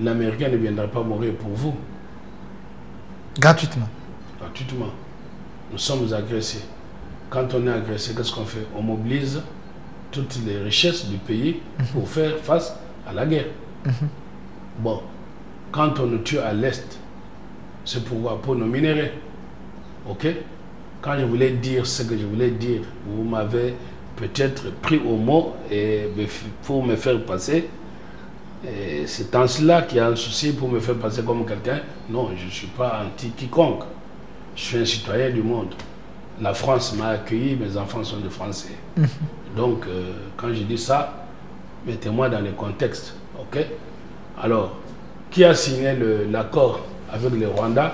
l'Américain ne viendra pas mourir pour vous. Gratuitement. Gratuitement. Nous sommes agressés. Quand on est agressé, qu'est-ce qu'on fait? On mobilise toutes les richesses du pays pour faire face à la guerre. Bon, quand on nous tue à l'Est, c'est pour nos minéraux. Ok? Quand je voulais dire ce que je voulais dire, vous m'avez peut-être pris au mot et pour me faire passer. C'est en cela qu'il y a un souci pour me faire passer comme quelqu'un. Non, je ne suis pas anti-quiconque. Je suis un citoyen du monde. La France m'a accueilli, mes enfants sont des Français. Donc, quand je dis ça, mettez-moi dans le contexte. Ok? Alors, qui a signé l'accord avec le Rwanda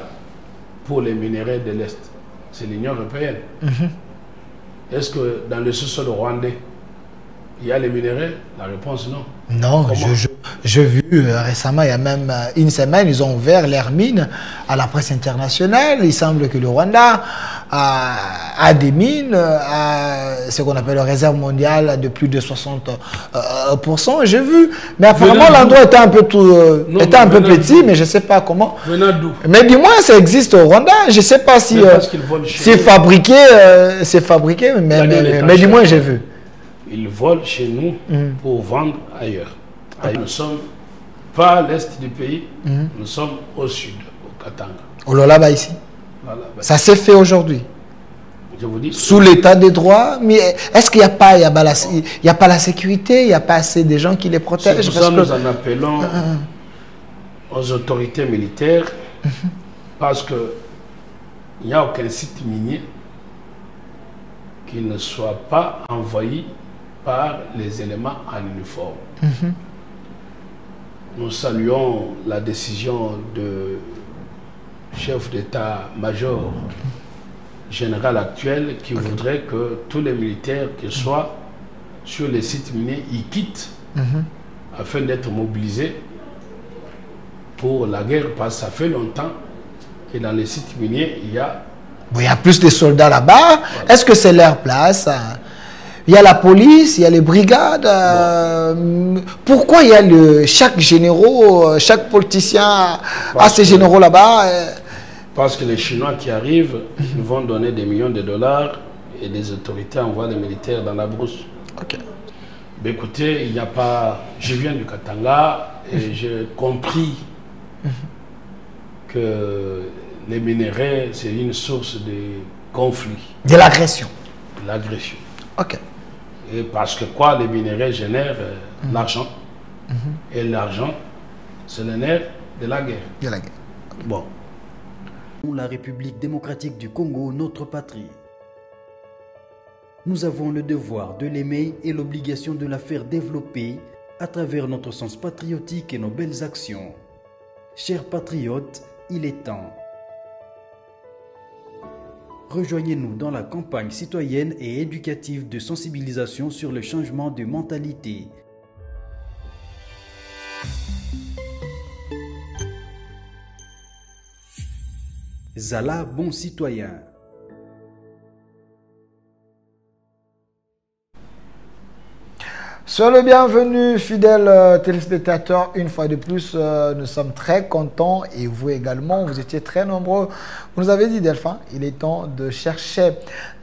pour les minéraux de l'Est? C'est l'Union européenne. Est-ce que dans le sous-sol rwandais, il y a les minéraux? La réponse, non. Non, j'ai vu récemment, il y a même une semaine, ils ont ouvert leurs mines à la presse internationale. Il semble que le Rwanda a des mines, a ce qu'on appelle la réserve mondiale de plus de 60%. J'ai vu. Mais apparemment, l'endroit était un peu, petit, mais je ne sais pas comment. Venant d'où? Mais dis-moi, ça existe au Rwanda. Je ne sais pas si c'est fabriqué, mais dis-moi, j'ai vu. Ils volent chez nous pour vendre ailleurs. Nous ne sommes pas à l'est du pays, nous sommes au sud, au Katanga. Au Lolaba ici. Voilà, ça s'est fait aujourd'hui. Je vous dis. Sous l'état des droits, mais est-ce qu'il n'y a pas, il y a pas la sécurité, il n'y a pas assez de gens qui les protègent? C'est pour ça que nous en appelons aux autorités militaires, parce qu'il n'y a aucun site minier qui ne soit pas envahi par les éléments en uniforme. Nous saluons la décision du chef d'état-major général actuel qui voudrait que tous les militaires qui soient sur les sites miniers y quittent afin d'être mobilisés pour la guerre, parce que ça fait longtemps que dans les sites miniers, il y a plus de soldats là-bas. Voilà. Est-ce que c'est leur place? Il y a la police, il y a les brigades. Pourquoi il y a chaque généraux, chaque politicien a ses généraux là-bas? Parce que les Chinois qui arrivent, ils vont donner des millions de dollars et les autorités envoient les militaires dans la brousse. Ok. Mais écoutez, il n'y a pas... Je viens du Katanga et j'ai compris que les minéraux, c'est une source de conflit. De l'agression. De l'agression. Ok. Et parce que quoi, les minéraux génèrent l'argent. Et l'argent, c'est le nerf de la guerre. De la guerre. Bon. La République démocratique du Congo, notre patrie. Nous avons le devoir de l'aimer et l'obligation de la faire développer à travers notre sens patriotique et nos belles actions. Chers patriotes, il est temps. Rejoignez-nous dans la campagne citoyenne et éducative de sensibilisation sur le changement de mentalité. Zala, bon citoyen. Sois le bienvenu, fidèles téléspectateurs. Une fois de plus, nous sommes très contents et vous également, vous étiez très nombreux. Vous nous avez dit, Delphin, il est temps de chercher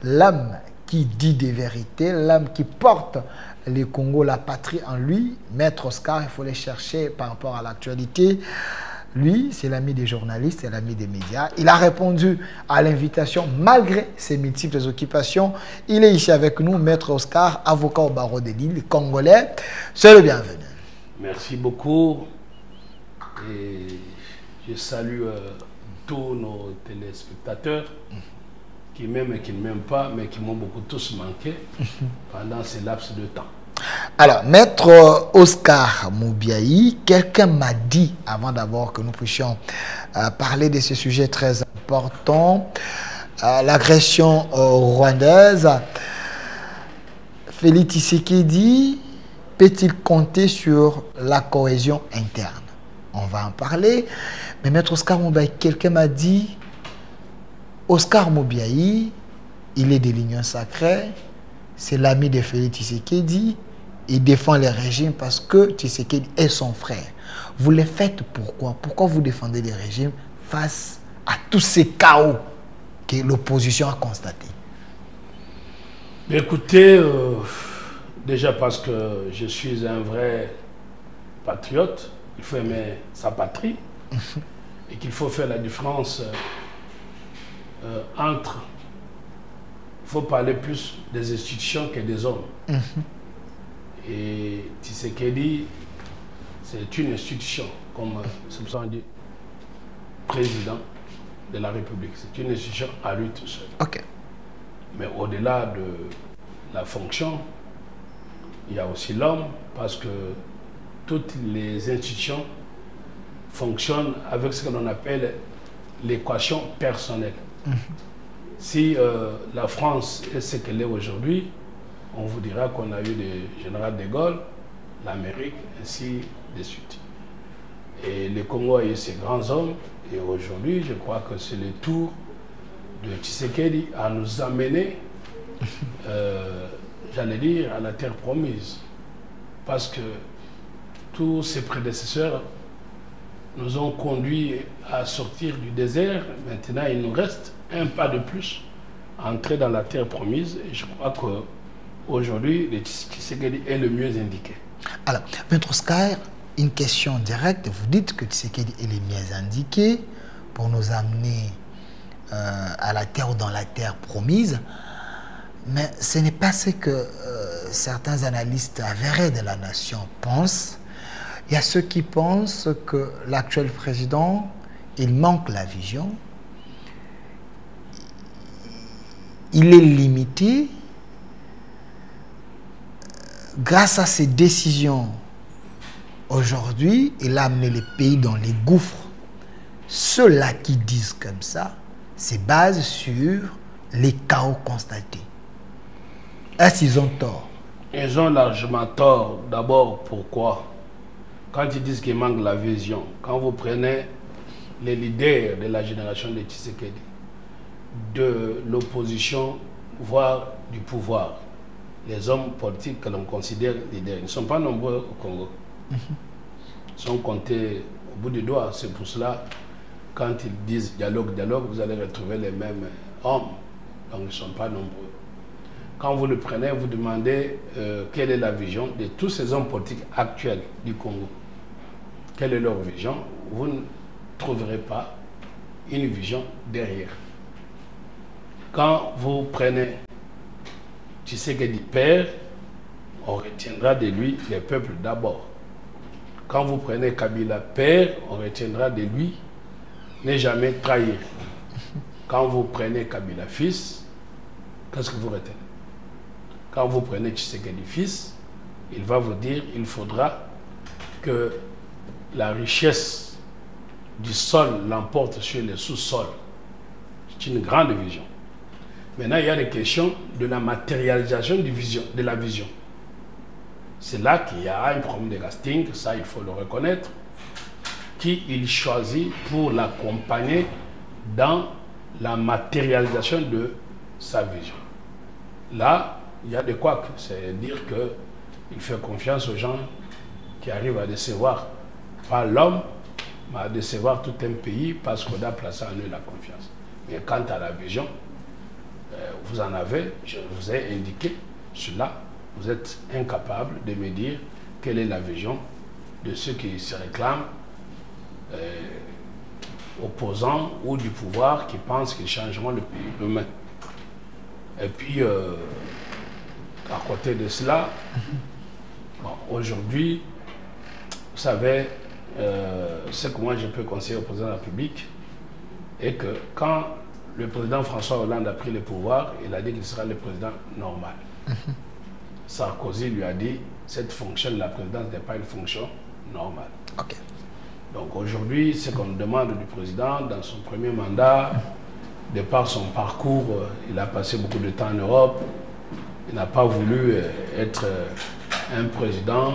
l'âme qui dit des vérités, l'âme qui porte les Congo, la patrie en lui. Maître Oscar, il faut les chercher par rapport à l'actualité. Lui, c'est l'ami des journalistes, c'est l'ami des médias. Il a répondu à l'invitation malgré ses multiples occupations. Il est ici avec nous, Maître Oscar, avocat au barreau de Lille, congolais. C'est le bienvenu. Merci beaucoup. Et je salue tous nos téléspectateurs qui m'aiment et qui ne m'aiment pas, mais qui m'ont beaucoup tous manqué pendant ces laps de temps. Alors, Maître Oscar Moubiaï, quelqu'un m'a dit, avant d'abord que nous puissions parler de ce sujet très important, l'agression rwandaise, Félix Tshisekedi peut-il compter sur la cohésion interne? On va en parler. Mais Maître Oscar Moubiaï, quelqu'un m'a dit, Oscar Moubiaï, il est de l'Union sacrée, c'est l'ami de Félix Tshisekedi. Il défend le régime parce que Tshisekedi est son frère. Vous les faites pourquoi? Pourquoi vous défendez les régimes face à tous ces chaos que l'opposition a constatés? Écoutez, déjà parce que je suis un vrai patriote, il faut aimer sa patrie et qu'il faut faire la différence entre... Il faut parler plus des institutions que des hommes. Et Tshisekedi, c'est une institution, comme c'est ça on dit, président de la République. C'est une institution à lui tout seul. Ok. Mais au-delà de la fonction, il y a aussi l'homme, parce que toutes les institutions fonctionnent avec ce que l'on appelle l'équation personnelle. Si la France est ce qu'elle est aujourd'hui, on vous dira qu'on a eu le général de Gaulle, l'Amérique, ainsi de suite. Et le Congo a eu ses grands hommes, et aujourd'hui, je crois que c'est le tour de Tshisekedi à nous amener, j'allais dire, à la terre promise. Parce que tous ses prédécesseurs nous ont conduits à sortir du désert. Maintenant, il nous reste un pas de plus à entrer dans la terre promise. Et je crois qu'aujourd'hui, le Tshisekedi est le mieux indiqué. Alors, Maître Oscar, une question directe. Vous dites que Tshisekedi est le mieux indiqué pour nous amener à la terre ou dans la terre promise. Mais ce n'est pas ce que certains analystes avérés de la nation pensent. Il y a ceux qui pensent que l'actuel président, il manque la vision. Il est limité. Grâce à ses décisions, aujourd'hui, il a amené le pays dans les gouffres. Ceux-là qui disent comme ça, se basent sur les chaos constatés. Est-ce qu'ils ont tort? Ils ont largement tort. D'abord, pourquoi? Quand ils disent qu'il manque la vision, quand vous prenez les leaders de la génération de Tshisekedi, de l'opposition, voire du pouvoir, les hommes politiques que l'on considère leaders, ils ne sont pas nombreux au Congo. Ils sont comptés au bout du doigt. C'est pour cela, quand ils disent dialogue, dialogue, vous allez retrouver les mêmes hommes. Donc ils ne sont pas nombreux. Quand vous le prenez, vous demandez quelle est la vision de tous ces hommes politiques actuels du Congo. Quelle est leur vision? Vous ne trouverez pas une vision derrière. Quand vous prenez Tshisekedi père, on retiendra de lui les peuples d'abord. Quand vous prenez Kabila père, on retiendra de lui ne jamais trahir. Quand vous prenez Kabila fils, qu'est-ce que vous retenez? Quand vous prenez Tshisekedi fils, il va vous dire qu'il faudra que la richesse du sol l'emporte sur le sous-sol. C'est une grande vision. Maintenant, il y a les questions de la matérialisation de la vision. C'est là qu'il y a un problème de casting, ça il faut le reconnaître, qui il choisit pour l'accompagner dans la matérialisation de sa vision. Là, il y a de quoi, c'est dire qu'il fait confiance aux gens qui arrivent à décevoir, pas l'homme, mais à décevoir tout un pays parce qu'on a placé en eux la confiance. Mais quant à la vision, vous en avez, je vous ai indiqué cela, vous êtes incapable de me dire quelle est la vision de ceux qui se réclament opposants ou du pouvoir qui pensent qu'ils changeront le pays demain. Et puis, à côté de cela, bon, aujourd'hui, vous savez, ce que moi je peux conseiller au président de la République est que quand le président François Hollande a pris le pouvoir, il a dit qu'il sera le président normal. Sarkozy lui a dit, cette fonction de la présidence n'est pas une fonction normale. Okay. Donc aujourd'hui, ce qu'on demande du président dans son premier mandat, de par son parcours, il a passé beaucoup de temps en Europe, il n'a pas voulu être un président,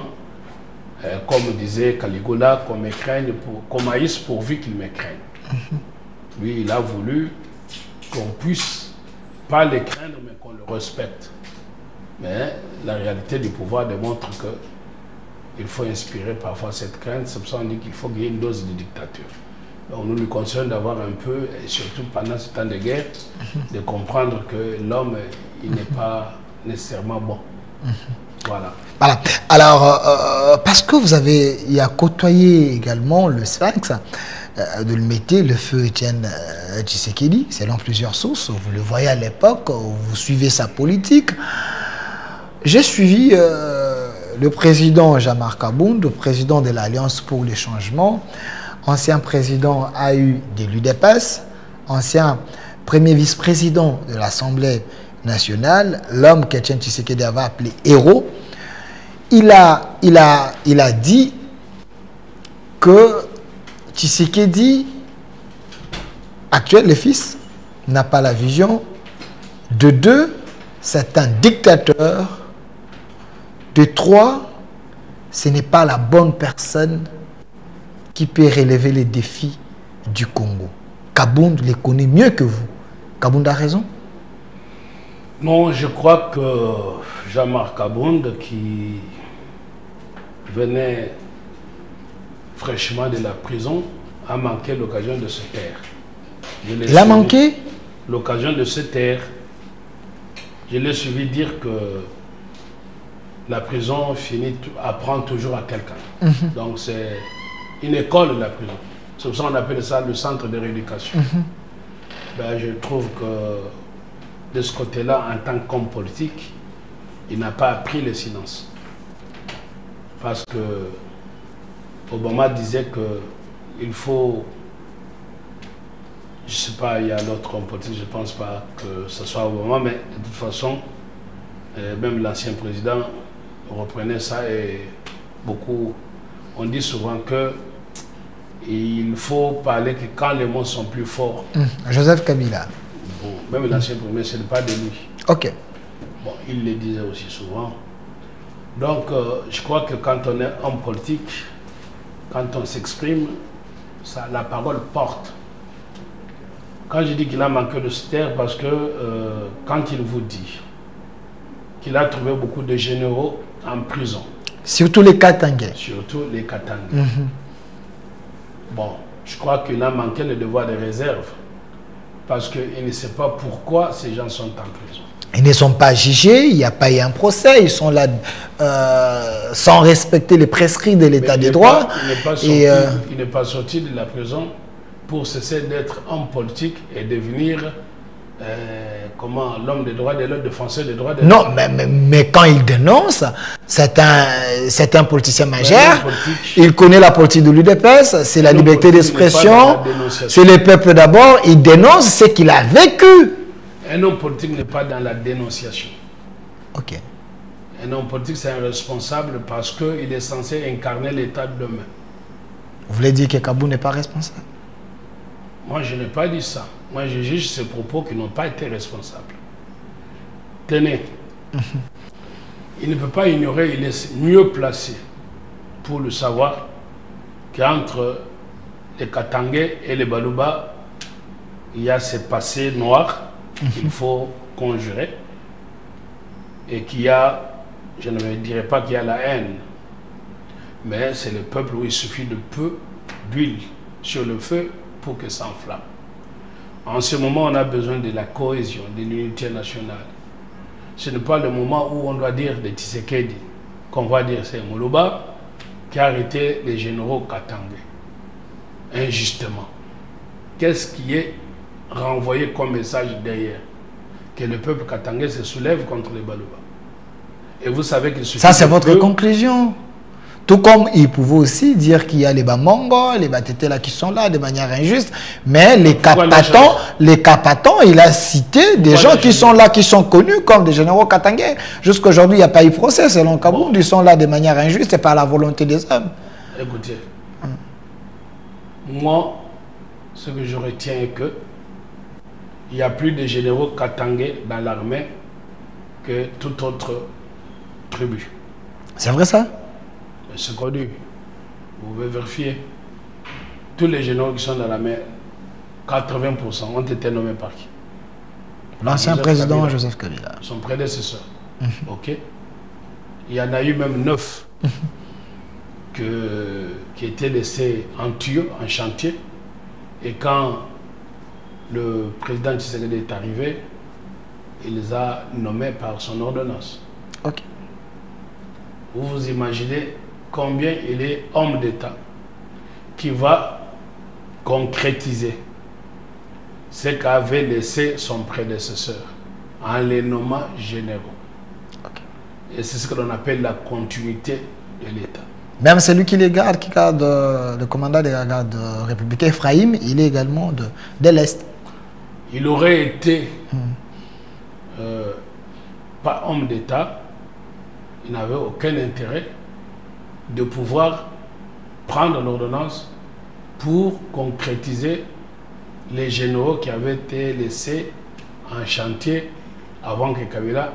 comme disait Caligula, qu'on maïs pourvu qu'il me craigne. Lui, il a voulu qu'on puisse pas le craindre, mais qu'on le respecte. Mais la réalité du pouvoir démontre que il faut inspirer parfois cette crainte. C'est pour ça qu'on dit qu'il faut qu'il y ait une dose de dictature. Donc nous lui conseillons d'avoir un peu, et surtout pendant ce temps de guerre, de comprendre que l'homme, il n'est pas nécessairement bon. Voilà. Voilà. Alors, parce que il y a côtoyé également le Sphinx, de le mettre, le feu Etienne Tshisekedi, selon plusieurs sources. Vous le voyez à l'époque, vous suivez sa politique. J'ai suivi le président Jean-Marc Abound, le président de l'Alliance pour les changements, ancien président AU de l'UDPS, ancien premier vice-président de l'Assemblée nationale, l'homme qu'Etienne Tshisekedi avait appelé héros. Il a dit que Tshisekedi, actuel, le fils, n'a pas la vision. De deux, c'est un dictateur. De trois, ce n'est pas la bonne personne qui peut relever les défis du Congo. Kabound les connaît mieux que vous. Kabound a raison? Non, je crois que Jean-Marc Abound, qui venait fraîchement de la prison, a manqué l'occasion de se taire. Il a manqué l'occasion de se taire. Je l'ai suivi dire que la prison apprend toujours à quelqu'un. Donc c'est une école de la prison. C'est pour ça qu'on appelle ça le centre de rééducation. Ben, je trouve que de ce côté-là, en tant qu'homme politique, il n'a pas appris le silence. Parce que Obama disait qu'il faut, je ne sais pas, il y a l'autre homme politique, je ne pense pas que ce soit Obama, mais de toute façon, même l'ancien président reprenait ça et beaucoup, on dit souvent que il faut parler que quand les mots sont plus forts. Joseph Kabila. Bon, même l'ancien premier, ce n'est pas de lui. Ok. Bon, il le disait aussi souvent. Donc, je crois que quand on est homme politique, quand on s'exprime, la parole porte. Quand je dis qu'il a manqué de se taire, parce que quand il vous dit qu'il a trouvé beaucoup de généraux en prison. Surtout les Katangais. Surtout les Katangais. Bon, je crois qu'il a manqué le devoir de réserve parce qu'il ne sait pas pourquoi ces gens sont en prison. Ils ne sont pas jugés, il n'y a pas eu un procès, ils sont là sans respecter les prescrits de l'état de droit. Il n'est pas sorti de la prison pour cesser d'être homme politique et devenir l'homme des droits de l'autre, défenseur des droits de l'homme. Non, mais quand il dénonce, c'est un politicien majeur. Il connaît la politique de l'UDPS, c'est la liberté d'expression, c'est le peuple d'abord. Il dénonce ce qu'il a vécu. Un homme politique n'est pas dans la dénonciation. Ok. Un homme politique, c'est un responsable parce qu'il est censé incarner l'état de demain. Vous voulez dire que Kabou n'est pas responsable? Moi, je n'ai pas dit ça. Moi, je juge ces propos qui n'ont pas été responsables. Tenez, il ne peut pas ignorer, il est mieux placé pour le savoir qu'entre les Katangais et les Baluba, il y a ces passés noirs qu'il faut conjurer et qu'il y a, je ne dirais pas qu'il y a la haine, mais c'est le peuple où il suffit de peu d'huile sur le feu pour que ça enflamme. En ce moment, on a besoin de la cohésion, de l'unité nationale. Ce n'est pas le moment où on doit dire de Tshisekedi, qu'on va dire c'est Moulouba, qui a arrêté les généraux Katangais, injustement. Qu'est-ce qui est renvoyé comme message derrière? Que le peuple katangais se soulève contre les Baluba. Et vous savez qu'il suffit. Ça, c'est votre conclusion. Tout comme il pouvait aussi dire qu'il y a les Bamongo, les Batétés là qui sont là de manière injuste, mais les Kapatons, il a cité des gens qui sont là, qui sont connus comme des généraux katangais. Jusqu'aujourd'hui, il n'y a pas eu procès selon Kabound, ils sont là de manière injuste et par la volonté des hommes. Écoutez, moi, ce que je retiens est que il y a plus de généraux katangais dans l'armée que toute autre tribu. C'est vrai ça? C'est connu. Vous pouvez vérifier. Tous les généraux qui sont dans l'armée, 80% ont été nommés par qui? L'ancien président Kabila. Joseph Kabila. Son prédécesseur. Ok. Il y en a eu même 9 qui étaient laissés en tuyau, en chantier. Et quand le président Tshisekedi est arrivé, il les a nommés par son ordonnance. Ok. Vous vous imaginez combien il est homme d'État qui va concrétiser ce qu'avait laissé son prédécesseur en les nommant généraux. Ok. Et c'est ce que l'on appelle la continuité de l'État. Même celui qui garde le commandant de la garde républicaine, Ephraim, il est également de l'Est. Il aurait été pas homme d'État, il n'avait aucun intérêt de pouvoir prendre l'ordonnance pour concrétiser les généraux qui avaient été laissés en chantier avant que Kabila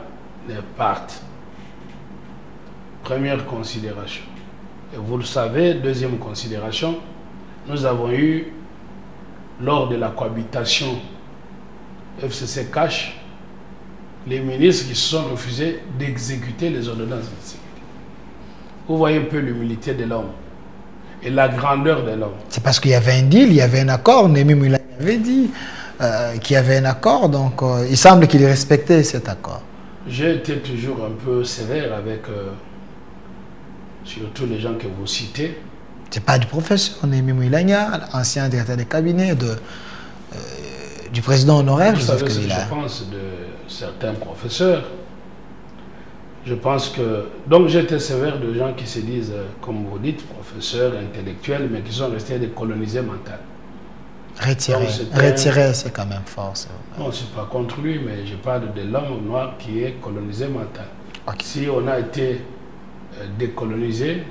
ne parte. Première considération. Et vous le savez, deuxième considération, nous avons eu, lors de la cohabitation FCC Cash, les ministres qui se sont refusés d'exécuter les ordonnances de sécurité. Vous voyez un peu l'humilité de l'homme et la grandeur de l'homme. C'est parce qu'il y avait un deal, il y avait un accord. Némi Moulin avait dit qu'il y avait un accord, donc il semble qu'il respectait cet accord. J'ai été toujours un peu sévère avec surtout les gens que vous citez. C'est pas du professeur Némi Moulin, ancien directeur de cabinet du président honoraire. Vous savez ce que je pense de certains professeurs. Je pense que... Donc j'étais sévère de gens qui se disent, comme vous dites, professeurs, intellectuels, mais qui sont restés décolonisés mentalement. Retirer, c'est quand même fort. Non, je ne suis pas contre lui, mais je parle de l'homme noir qui est colonisé mentalement. Okay. Si on a été décolonisé,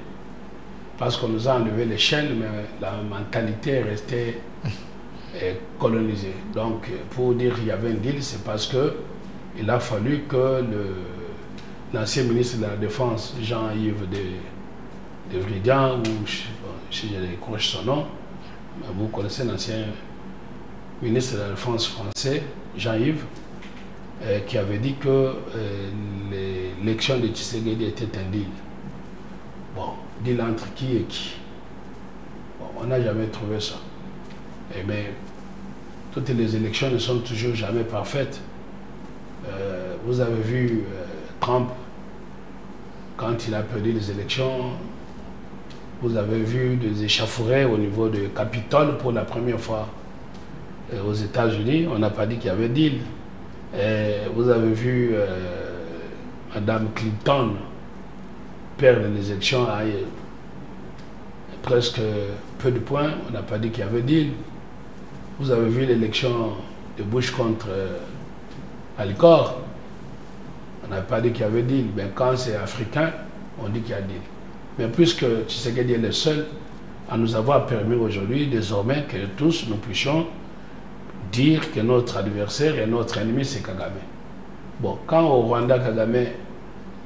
parce qu'on nous a enlevé les chaînes, mais la mentalité est restée colonisée. Donc, pour dire qu'il y avait un deal, c'est parce qu'il a fallu que l'ancien ministre de la Défense, Jean-Yves de Vridian, ou si je décroche son nom, vous connaissez l'ancien ministre de la Défense français, Jean-Yves, qui avait dit que l'élection de Tshisekedi était un deal. Bon, deal entre qui et qui? Bon, on n'a jamais trouvé ça. Eh bien, toutes les élections ne sont toujours jamais parfaites. Vous avez vu Trump, quand il a perdu les élections, vous avez vu des échauffourées au niveau du Capitole pour la première fois aux États-Unis. On n'a pas dit qu'il y avait deal. Vous avez vu Madame Clinton perdre les élections à presque peu de points. On n'a pas dit qu'il y avait deal. Vous avez vu l'élection de Bush contre Al Gore. On n'a pas dit qu'il y avait deal. Mais quand c'est africain, on dit qu'il y a deal. Mais puisque Tshisekedi est le seul à nous avoir permis aujourd'hui, désormais, que tous nous puissions dire que notre adversaire et notre ennemi, c'est Kagame. Bon, quand au Rwanda, Kagame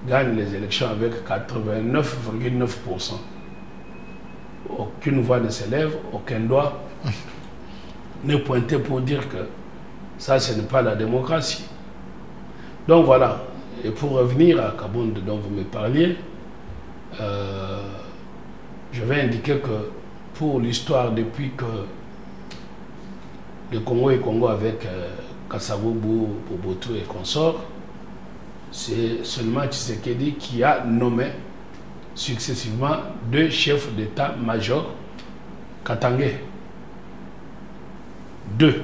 gagne les élections avec 89,9%, aucune voix ne s'élève, aucun doigt n'est pointé pour dire que ça, ce n'est pas la démocratie. Donc voilà. Et pour revenir à Kabound dont vous me parliez, je vais indiquer que pour l'histoire, depuis que le Congo est Congo avec Kasavubu, Mobutu et consorts, c'est seulement Tshisekedi qui a nommé successivement 2 chefs d'état-major katangais. 2,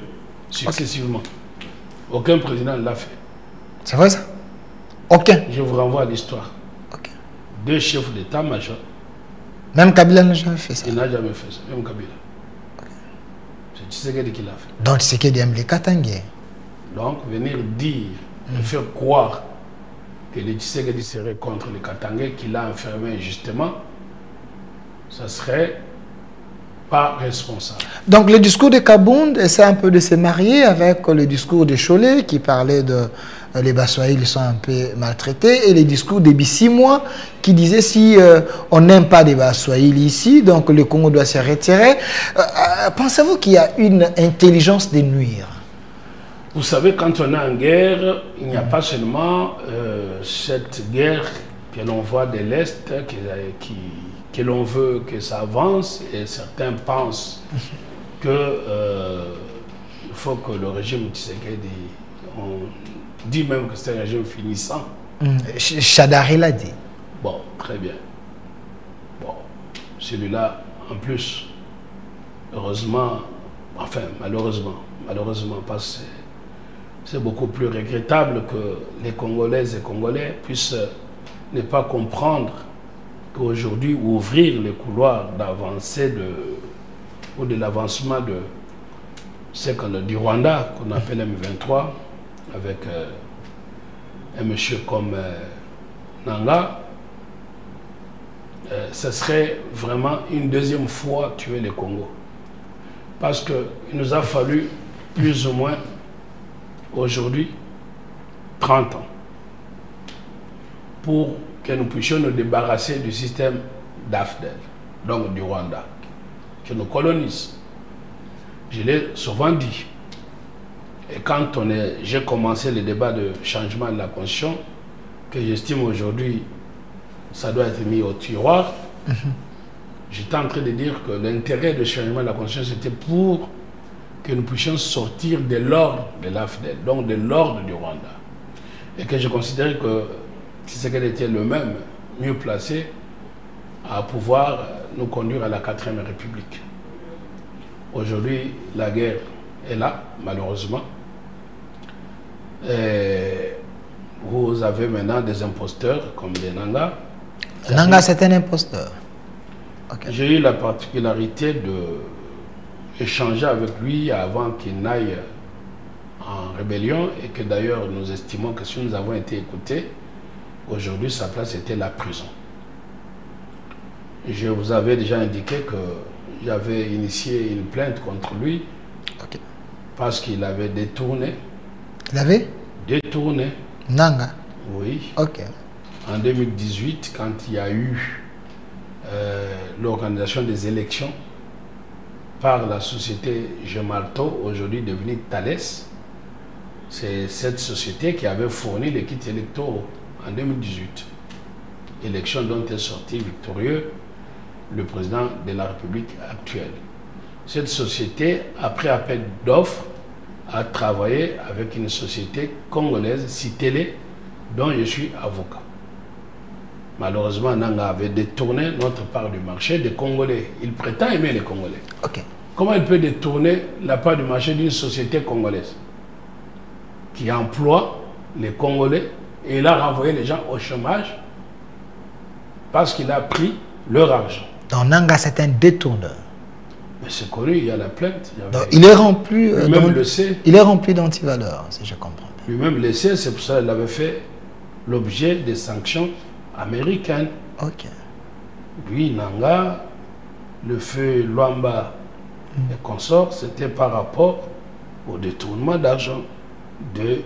successivement. Okay. Aucun président ne l'a fait. C'est vrai ça? Aucun. Je vous renvoie à l'histoire. Okay. 2 chefs d'état-major. Même Kabila n'a jamais fait ça? Il n'a jamais fait ça, même Kabila. Okay. C'est Tshisekedi qui l'a fait. Donc Tshisekedi aime les Katangais. Donc venir dire, faire croire que les Tshisekedi seraient contre les Katangais, qu'il a enfermé injustement, ça serait pas responsable. Donc le discours de Kabound essaie un peu de se marier avec le discours de Cholet qui parlait de les Baswahili sont un peu maltraités, et les discours des Bissimois qui disaient si on n'aime pas les Baswahili ici, donc le Congo doit se retirer. Pensez-vous qu'il y a une intelligence de nuire? Vous savez, quand on est en guerre, il n'y a pas seulement cette guerre que l'on voit de l'Est que l'on veut que ça avance et certains pensent que il faut que le régime Tshisekedi, on dit même que c'est un régime finissant. Chadari l'a dit. Bon, très bien. Bon, celui-là, en plus, heureusement, enfin, malheureusement, parce que c'est beaucoup plus regrettable que les Congolaises et Congolais puissent ne pas comprendre qu'aujourd'hui, ouvrir les couloirs d'avancée ou de l'avancement de du Rwanda, qu'on appelle M23, avec un monsieur comme Nanga, ce serait vraiment une deuxième fois tuer les Congos. Parce qu'il nous a fallu plus ou moins aujourd'hui 30 ans pour que nous puissions nous débarrasser du système d'AFDEL, donc du Rwanda, qui nous colonise. Je l'ai souvent dit. Et quand j'ai commencé le débat de changement de la Constitution, que j'estime aujourd'hui, ça doit être mis au tiroir, j'étais en train de dire que l'intérêt du changement de la Constitution, c'était pour que nous puissions sortir de l'ordre de l'AFDEL, donc de l'ordre du Rwanda. Et que je considérais que Tshisekedi était le même, mieux placé, à pouvoir nous conduire à la 4e République. Aujourd'hui, la guerre est là, malheureusement. Et vous avez maintenant des imposteurs comme les Nanga. Nanga, c'est un imposteur. Okay. J'ai eu la particularité d'échanger avec lui avant qu'il n'aille en rébellion et que d'ailleurs nous estimons que si nous avons été écoutés, aujourd'hui sa place était la prison. Je vous avais déjà indiqué que j'avais initié une plainte contre lui parce qu'il avait détourné. Il avait détourné. Nanga. Oui. Ok. En 2018, quand il y a eu l'organisation des élections par la société Gemalto, aujourd'hui devenue Thales, c'est cette société qui avait fourni les kits électoraux en 2018. Élection dont est sorti victorieux le président de la République actuelle. Cette société, après appel d'offres, a travaillé avec une société congolaise, Citélé, dont je suis avocat. Malheureusement, Nanga avait détourné notre part du marché des Congolais. Il prétend aimer les Congolais. Okay. Comment il peut détourner la part du marché d'une société congolaise qui emploie les Congolais et il a renvoyé les gens au chômage parce qu'il a pris leur argent? Donc Nanga, c'est un détourneur. Mais c'est connu, il y a la plainte. Donc, il est rempli. Lui-même le sait. Il est rempli d'antivaleurs, si je comprends bien. Lui-même le sait, c'est pour ça qu'il avait fait l'objet des sanctions américaines. Ok. Lui, Nanga, le feu Luamba et consorts, c'était par rapport au détournement d'argent de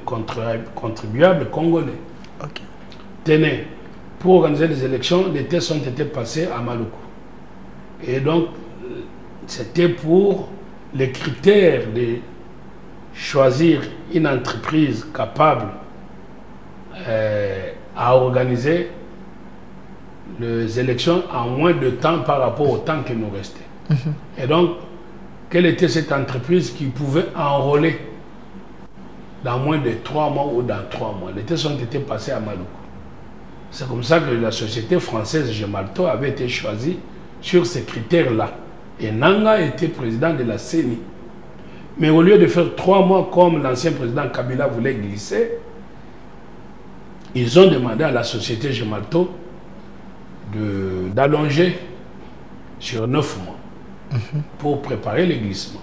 contribuables congolais. Ok. Tenez, pour organiser les élections, les tests ont été passés à Maluku. Et donc, c'était pour les critères de choisir une entreprise capable à organiser les élections en moins de temps par rapport au temps qui nous restait. Et donc, quelle était cette entreprise qui pouvait enrôler dans moins de 3 mois ou dans 3 mois? Les tests ont été passés à Maluku. C'est comme ça que la société française Gemalto avait été choisie sur ces critères-là. Et Nanga était président de la CENI. Mais au lieu de faire 3 mois comme l'ancien président Kabila voulait glisser, ils ont demandé à la société Gemalto d'allonger sur 9 mois pour préparer le glissement.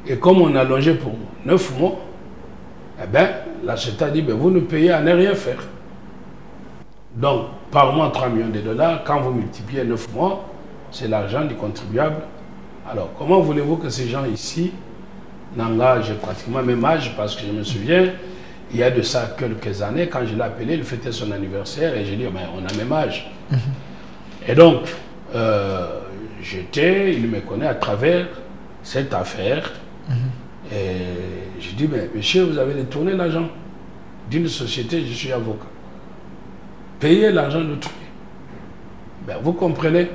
Et comme on a allongé pour 9 mois, eh bien, la société a dit, ben, vous nous payez à ne rien faire. Donc, par mois, 3 millions de dollars, quand vous multipliez 9 mois, c'est l'argent du contribuable. Alors, comment voulez-vous que ces gens ici, Nanga, j'ai pratiquement le même âge, parce que je me souviens, il y a de ça quelques années, quand je l'ai appelé, il fêtait son anniversaire, et j'ai dit, ben, on a le même âge. Et donc, il me connaît à travers cette affaire. Et je dis, mais monsieur, vous avez détourné l'argent d'une société, je suis avocat. Payez l'argent d'autrui. Ben, vous comprenez,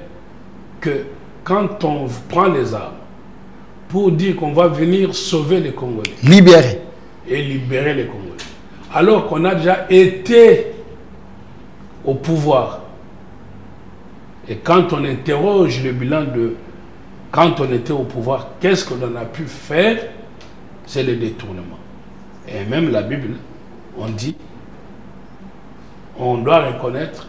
que quand on prend les armes pour dire qu'on va venir sauver les Congolais, libérer et libérer les Congolais, alors qu'on a déjà été au pouvoir. Et quand on interroge le bilan de quand on était au pouvoir, qu'est-ce que l'on a pu faire? C'est le détournement. Et même la Bible, on dit, on doit reconnaître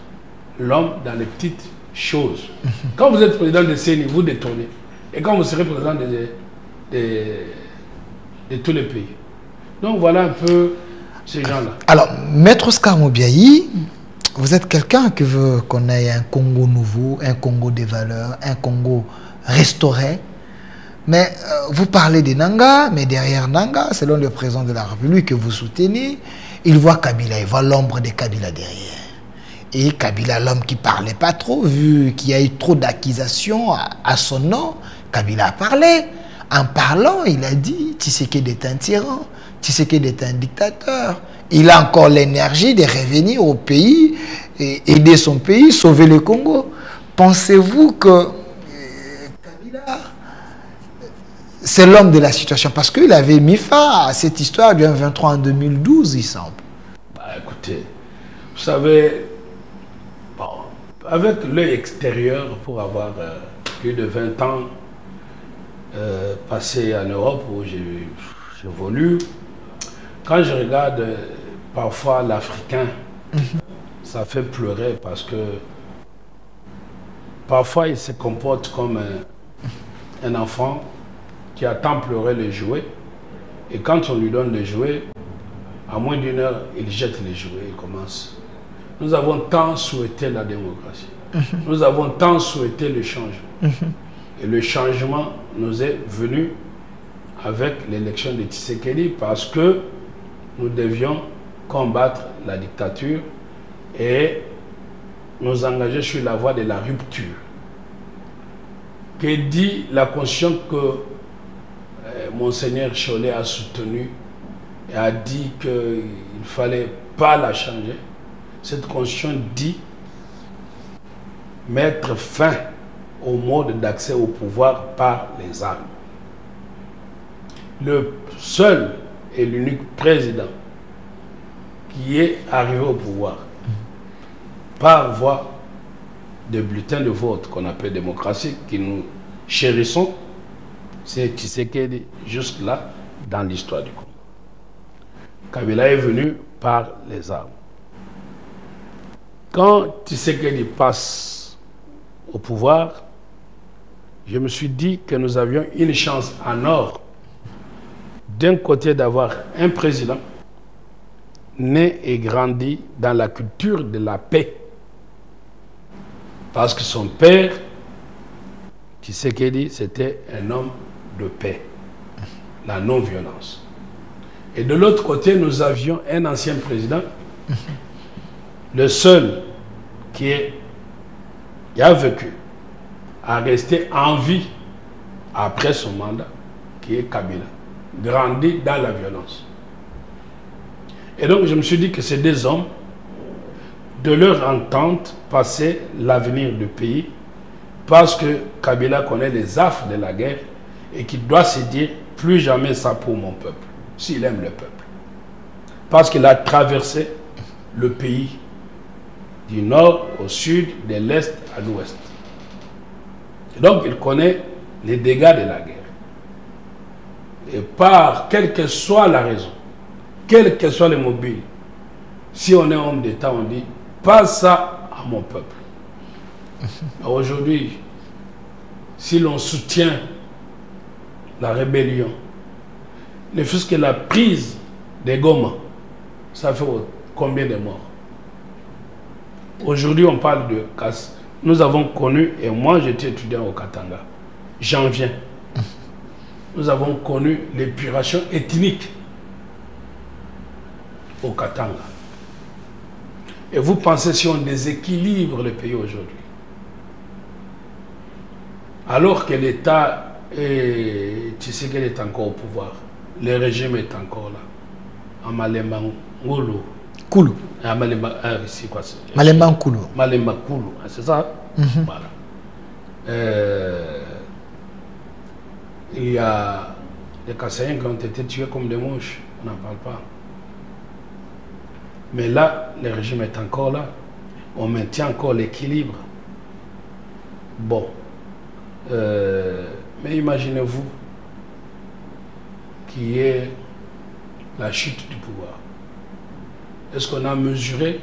l'homme dans les petites choses. Quand vous êtes président de CENI, vous détournez. Et quand vous serez président de tous les pays. Donc voilà un peu ces gens-là. Alors, Maître Oscar Mobiayi, vous êtes quelqu'un qui veut qu'on ait un Congo nouveau, un Congo des valeurs, un Congo restauré. Mais vous parlez des Nanga, mais derrière Nanga, selon le président de la République que vous soutenez, il voit Kabila, il voit l'ombre de Kabila derrière. Et Kabila, l'homme qui ne parlait pas trop, vu qu'il y a eu trop d'accusations à son nom, Kabila a parlé. En parlant, il a dit Tshisekedi est un tyran, Tshisekedi est un dictateur. Il a encore l'énergie de revenir au pays, et aider son pays, sauver le Congo. Pensez-vous que Kabila, c'est l'homme de la situation? Parce qu'il avait mis fin à cette histoire du 23 en 2012, il semble. Bah, écoutez, vous savez, bon, avec l'œil extérieur, pour avoir plus de 20 ans passé en Europe où j'évolue, quand je regarde parfois l'Africain, ça fait pleurer parce que parfois il se comporte comme un enfant qui attend pleurer les jouets, et quand on lui donne les jouets, à moins d'une heure, il jette les jouets, il commence. Nous avons tant souhaité la démocratie. Nous avons tant souhaité le changement. Et le changement nous est venu avec l'élection de Tshisekedi parce que nous devions combattre la dictature et nous engager sur la voie de la rupture. Que dit la Constitution que Monseigneur Cholet a soutenu et a dit qu'il ne fallait pas la changer? Cette Constitution dit mettre fin au mode d'accès au pouvoir par les armes. Le seul et l'unique président qui est arrivé au pouvoir par voie de bulletin de vote qu'on appelle démocratie, que nous chérissons, c'est Tshisekedi jusque-là dans l'histoire du Congo. Kabila est venu par les armes. Quand Tshisekedi passe au pouvoir, je me suis dit que nous avions une chance en or d'un côté d'avoir un président né et grandi dans la culture de la paix. Parce que son père, Tshisekedi, c'était un homme de paix, la non-violence. Et de l'autre côté, nous avions un ancien président, le seul qui a vécu, a resté en vie après son mandat, qui est Kabila, grandi dans la violence. Et donc je me suis dit que ces deux hommes, de leur entente, passaient l'avenir du pays, parce que Kabila connaît les affres de la guerre et qu'il doit se dire plus jamais ça pour mon peuple, s'il aime le peuple. Parce qu'il a traversé le pays du nord au sud, de l'est à l'ouest. Donc il connaît les dégâts de la guerre. Et par quelle que soit la raison, quel que soit le mobile, si on est homme d'État, on dit pas ça à mon peuple. Aujourd'hui, si l'on soutient la rébellion, ne fût-ce que la prise des Goma, ça fait combien de morts? Aujourd'hui, on parle de casse. Nous avons connu, et moi j'étais étudiant au Katanga, j'en viens. Nous avons connu l'épuration ethnique au Katanga. Et vous pensez si on déséquilibre le pays aujourd'hui, alors que l'État Tshisekedi est encore au pouvoir, le régime est encore là, en Malemba Ngulu. Koulou. C'est quoi? Malemba Koulou. Malemba Koulou, c'est ça? Voilà. Il y a des Kassaïens qui ont été tués comme des mouches. On n'en parle pas. Mais là, le régime est encore là. On maintient encore l'équilibre. Bon. Mais imaginez-vous qu'il y ait la chute du pouvoir. Est-ce qu'on a mesuré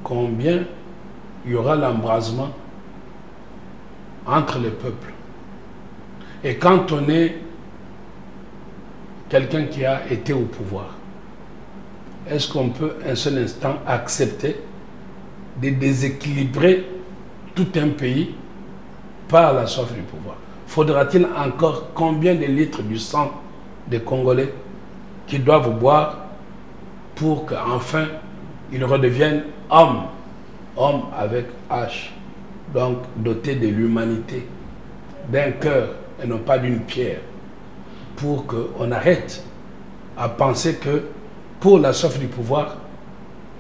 combien il y aura l'embrasement entre les peuples? Et quand on est quelqu'un qui a été au pouvoir, est-ce qu'on peut un seul instant accepter de déséquilibrer tout un pays par la soif du pouvoir? Faudra-t-il encore combien de litres du sang des Congolais qui doivent boire pour qu'enfin ils redeviennent hommes, hommes avec H, donc dotés de l'humanité, d'un cœur et non pas d'une pierre, pour qu'on arrête à penser que pour la soif du pouvoir,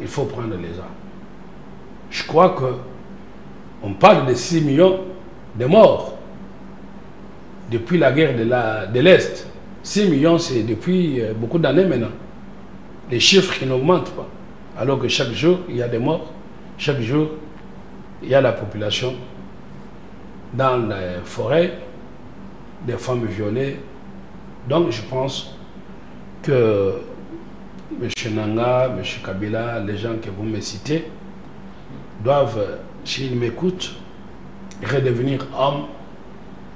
il faut prendre les armes. Je crois qu'on parle de 6 millions de morts depuis la guerre de l'Est. 6 millions, c'est depuis beaucoup d'années maintenant. Les chiffres qui n'augmentent pas. Alors que chaque jour, il y a des morts. Chaque jour, il y a la population dans les forêts, des femmes violées. Donc je pense que M. Nanga, M. Kabila, les gens que vous me citez, doivent, s'ils m'écoutent, redevenir hommes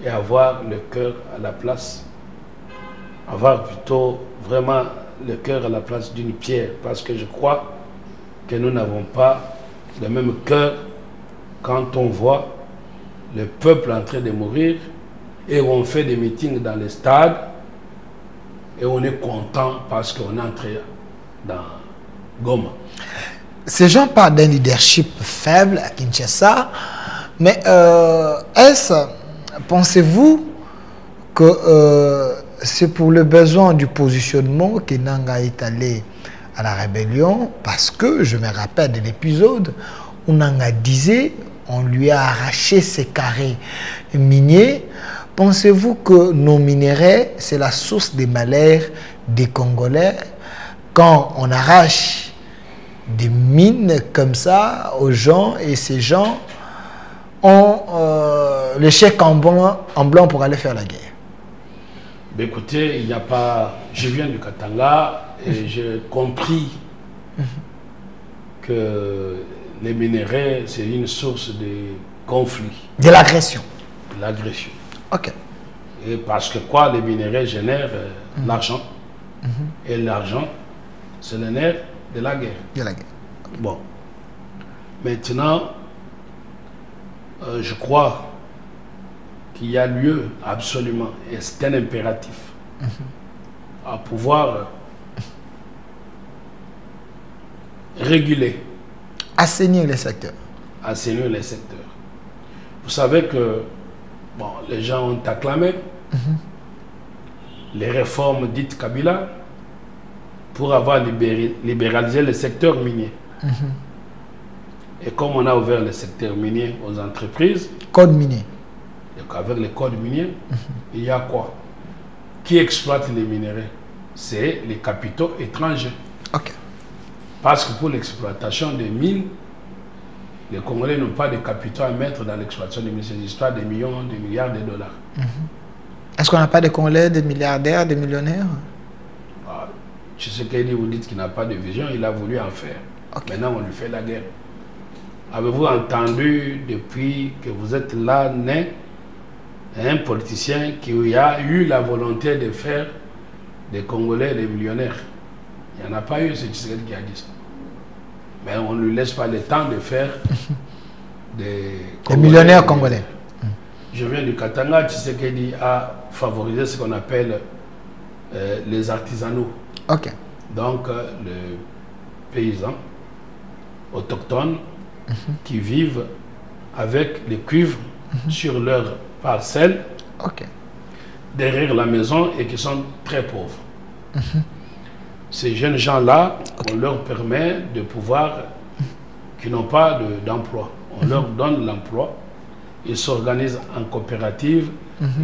et avoir le cœur à la place. Avoir plutôt vraiment le cœur à la place d'une pierre. Parce que je crois que nous n'avons pas le même cœur quand on voit le peuple en train de mourir et on fait des meetings dans les stades et on est content parce qu'on est entré dans Goma. Ces gens parlent d'un leadership faible à Kinshasa, mais pensez-vous que c'est pour le besoin du positionnement que Nanga est allé à la rébellion? Parce que je me rappelle de l'épisode où Nanga disait on lui a arraché ses carrés miniers. Pensez-vous que nos minerais, c'est la source des malheurs des Congolais? Quand on arrache des mines comme ça aux gens et ces gens ont le chèque en blanc pour aller faire la guerre. Mais écoutez, il n'y a pas... Je viens du Katanga et j'ai compris que les minerais, c'est une source de conflit. De l'agression. De l'agression. Ok. Et parce que quoi, les minerais génèrent l'argent. Et l'argent, c'est le nerf de la guerre. De la guerre. Bon. Maintenant, je crois qu'il y a lieu absolument, et c'est un impératif, à pouvoir réguler. Assainir les secteurs. Assainir les secteurs. Vous savez que bon, les gens ont acclamé les réformes dites Kabila pour avoir libéralisé le secteur minier. Et comme on a ouvert le secteur minier aux entreprises, code minier. Avec les codes miniers, il y a quoi? Qui exploite les minéraux? C'est les capitaux étrangers. Ok. Parce que pour l'exploitation des mines, les Congolais n'ont pas de capitaux à mettre dans l'exploitation des mines. C'est l'histoire des millions, des milliards de dollars. Est-ce qu'on n'a pas de Congolais, des milliardaires, des millionnaires? Tshisekedi, vous dites qu'il n'a pas de vision, il a voulu en faire. Maintenant, on lui fait la guerre. Avez-vous entendu, depuis que vous êtes là, né, un politicien qui a eu la volonté de faire des Congolais des millionnaires? Il n'y en a pas eu, c'est Tshisekedi qui a dit ça. Mais on ne lui laisse pas le temps de faire des millionnaires congolais. Je viens du Katanga, Tshisekedi a favorisé ce qu'on appelle les artisanaux. Ok. Donc, les paysans autochtones qui vivent avec les cuivres sur leur parcelle derrière la maison et qui sont très pauvres. Ces jeunes gens-là, on leur permet de pouvoir, qui n'ont pas d'emploi. On leur donne l'emploi ils s'organisent en coopérative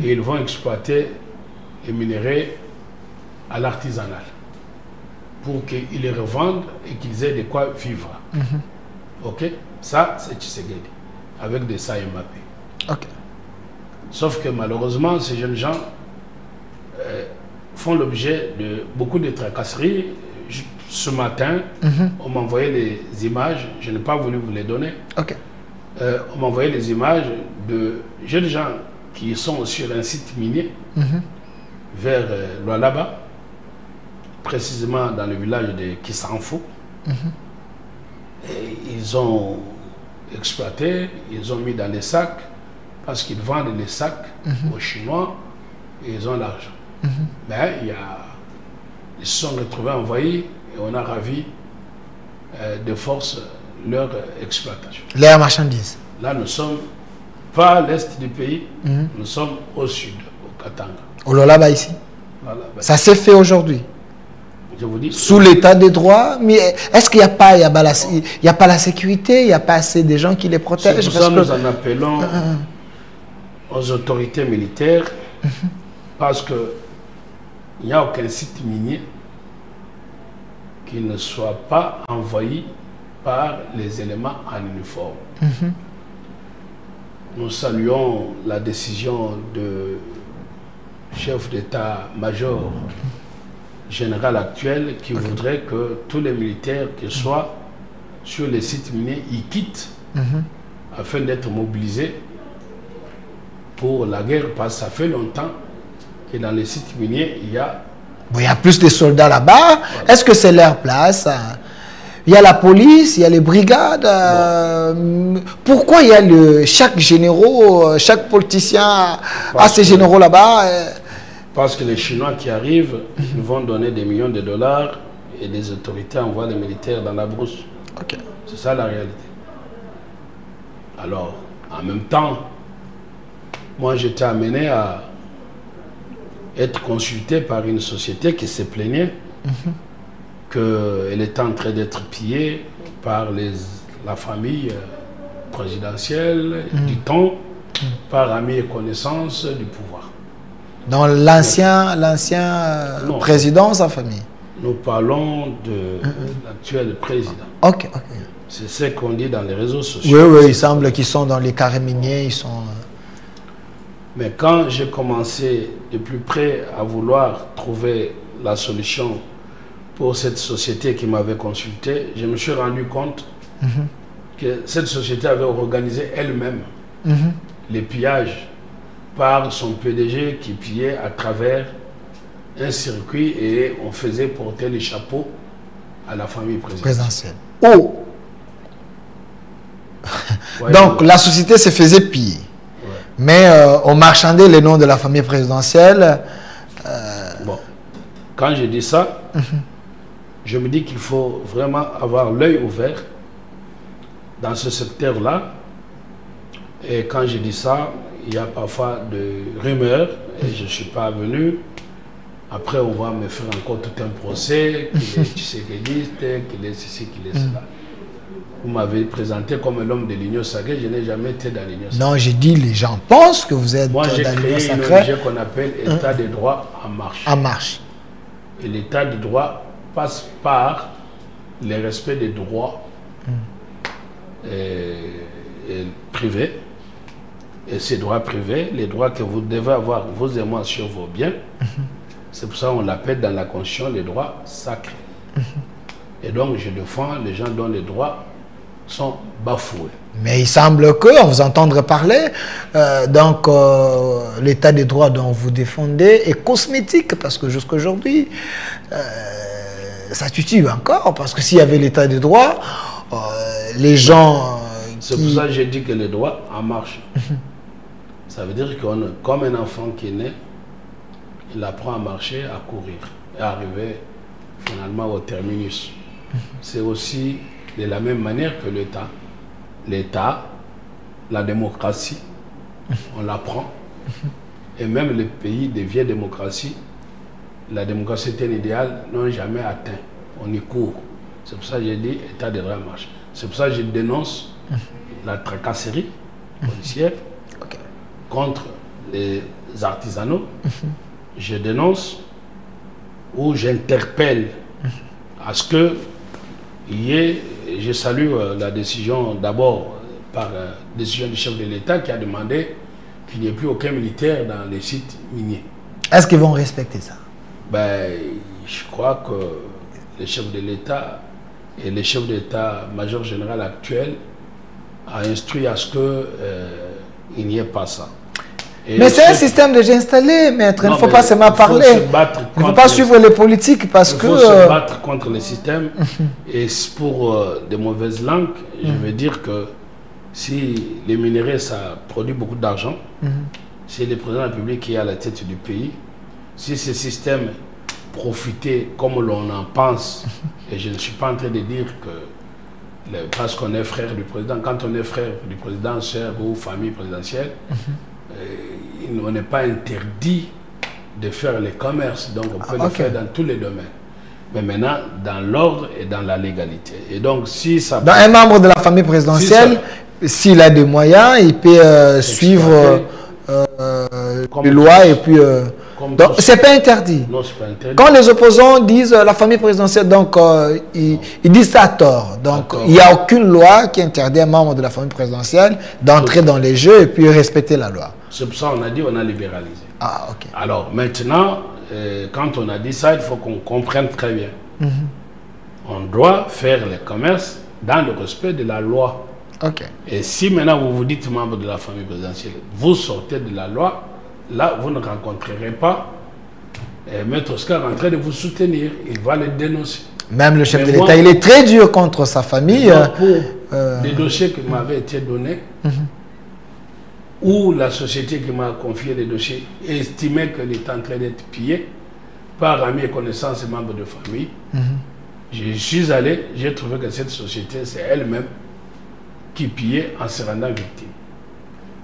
et ils vont exploiter les minerais à l'artisanal pour qu'ils les revendent et qu'ils aient de quoi vivre. Ok? Ça, c'est Tshisekedi, avec des Sa Mbappé. Ok. Sauf que malheureusement, ces jeunes gens font l'objet de beaucoup de tracasseries. Ce matin, on m'a envoyé les images, je n'ai pas voulu vous les donner. Ok. On m'a envoyé les images de jeunes gens qui sont sur un site minier vers Lualaba, précisément dans le village de Kisanfo. Et ils ont exploité, ils ont mis dans les sacs, parce qu'ils vendent les sacs aux Chinois et ils ont l'argent. Mais ils se sont retrouvés envahis et on a ravi de force leur exploitation. Les marchandises. Là, nous sommes pas à l'est du pays, nous sommes au sud, au Katanga. Au Lualaba ici. Voilà, Ça s'est fait aujourd'hui. je vous dis, Sous l'état des droits, mais est-ce qu'il n'y a pas, il y a pas la sécurité, il n'y a pas assez de gens qui les protègent? c'est pour ça que nous en appelons aux autorités militaires, parce que il n'y a aucun site minier qui ne soit pas envahi par les éléments en uniforme. Nous saluons la décision de chef d'état-major général actuel qui voudrait que tous les militaires qui soient sur les sites miniers y quittent afin d'être mobilisés pour la guerre, parce que ça fait longtemps que dans les sites miniers, il y a... Bon, il y a plus de soldats là-bas. Voilà. Est-ce que c'est leur place? Il y a la police, il y a les brigades. Pourquoi il y a chaque généraux, chaque politicien a ses généraux là-bas? Parce que les Chinois qui arrivent, ils vont donner des millions de dollars et les autorités envoient les militaires dans la brousse. Okay. C'est ça la réalité. Alors, en même temps, moi j'étais amené à être consulté par une société qui se plaignait qu'elle était en train d'être pillée par la famille présidentielle, dit-on, par amis et connaissances du pouvoir. Dans l'ancien président, sa famille? Nous parlons de l'actuel président. Ok, ok. C'est ce qu'on dit dans les réseaux sociaux. Oui, oui, il semble qu'ils sont dans les carrés miniers, ils sont... Mais quand j'ai commencé de plus près à vouloir trouver la solution pour cette société qui m'avait consulté, je me suis rendu compte que cette société avait organisé elle-même les pillages par son PDG qui pillait à travers un circuit et on faisait porter les chapeaux à la famille présidentielle. Oh! Ouais, donc la société se faisait piller. Mais on marchandait les noms de la famille présidentielle. Bon, quand je dis ça, je me dis qu'il faut vraiment avoir l'œil ouvert dans ce secteur-là. Et quand je dis ça, il y a parfois des rumeurs et je ne suis pas venu. Après, on va me faire encore tout un procès, qu'il est tshisekéliste, qu'il est ceci, qu'il est cela. Vous m'avez présenté comme l'homme de l'Union sacrée, je n'ai jamais été dans l'Union sacrée. Non, j'ai dit les gens pensent que vous êtes dans l'Union sacrée. Moi, j'ai créé une ONG qu'on appelle État de droit en marche. En marche. Et l'État de droit passe par le respect des droits privés. Et ces droits privés, les droits que vous devez avoir, vous et moi, sur vos biens, c'est pour ça qu'on l'appelle dans la Constitution les droits sacrés. Et donc, je défends les gens dont les droits sont bafoués. Mais il semble qu'on vous entendre parler, l'état des droits dont vous défendez est cosmétique, parce que jusqu'à aujourd'hui, ça titube encore, parce que s'il y avait l'état des droits, les gens... C'est pour ça que j'ai dit que les droits en marche. Ça veut dire qu'on est comme un enfant qui est né, il apprend à marcher, à courir, et à arriver finalement au terminus. C'est aussi de la même manière que l'État. L'État, la démocratie, on l'apprend. Et même les pays de vieille démocratie, la démocratie est un idéal, n'ont jamais atteint. On y court. C'est pour ça que j'ai dit État de droit marche. C'est pour ça que je dénonce la tracasserie policière contre les artisanaux, je dénonce ou j'interpelle à ce que il y ait, je salue la décision d'abord par décision du chef de l'État qui a demandé qu'il n'y ait plus aucun militaire dans les sites miniers. Est-ce qu'ils vont respecter ça? Ben, je crois que le chef de l'État et le chef d'État-major général actuel a instruit à ce qu'il n'y ait pas ça. Et mais c'est un système déjà installé, maître. Il ne faut pas seulement parler. Il ne faut pas suivre les politiques parce que... Il faut se battre contre le système. Et pour de mauvaises langues, je veux dire que si les minerais, ça produit beaucoup d'argent, si le président de la République qui est à la tête du pays, si ce système profitait comme l'on en pense, et je ne suis pas en train de dire que parce qu'on est frère du président, quand on est frère du président, sœur ou famille présidentielle, on n'est pas interdit de faire les commerces, donc on peut le faire dans tous les domaines. Mais maintenant, dans l'ordre et dans la légalité. Et donc, si ça... Dans un membre de la famille présidentielle, s'il a des moyens, il peut suivre les lois et puis... donc, c'est pas interdit. Non, c'est pas interdit. Quand les opposants disent la famille présidentielle, donc ils disent ça à tort. Donc, il n'y a aucune loi qui interdit à un membre de la famille présidentielle d'entrer dans les jeux et puis respecter la loi. C'est pour ça qu'on a dit on a libéralisé. Ah, ok. Alors, maintenant, quand on a dit ça, il faut qu'on comprenne très bien. On doit faire les commerces dans le respect de la loi. Ok. Et si maintenant vous vous dites membre de la famille présidentielle, vous sortez de la loi, là, vous ne rencontrerez pas Maître Oscar en train de vous soutenir. Il va le dénoncer. Même le chef de l'État, il est très dur contre sa famille. Pour des dossiers qui m'avaient été donnés, ou la société qui m'a confié les dossiers estimait qu'elle était en train d'être pillée par amis et connaissances et membres de famille, je suis allé, j'ai trouvé que cette société, c'est elle-même qui pillait en se rendant victime.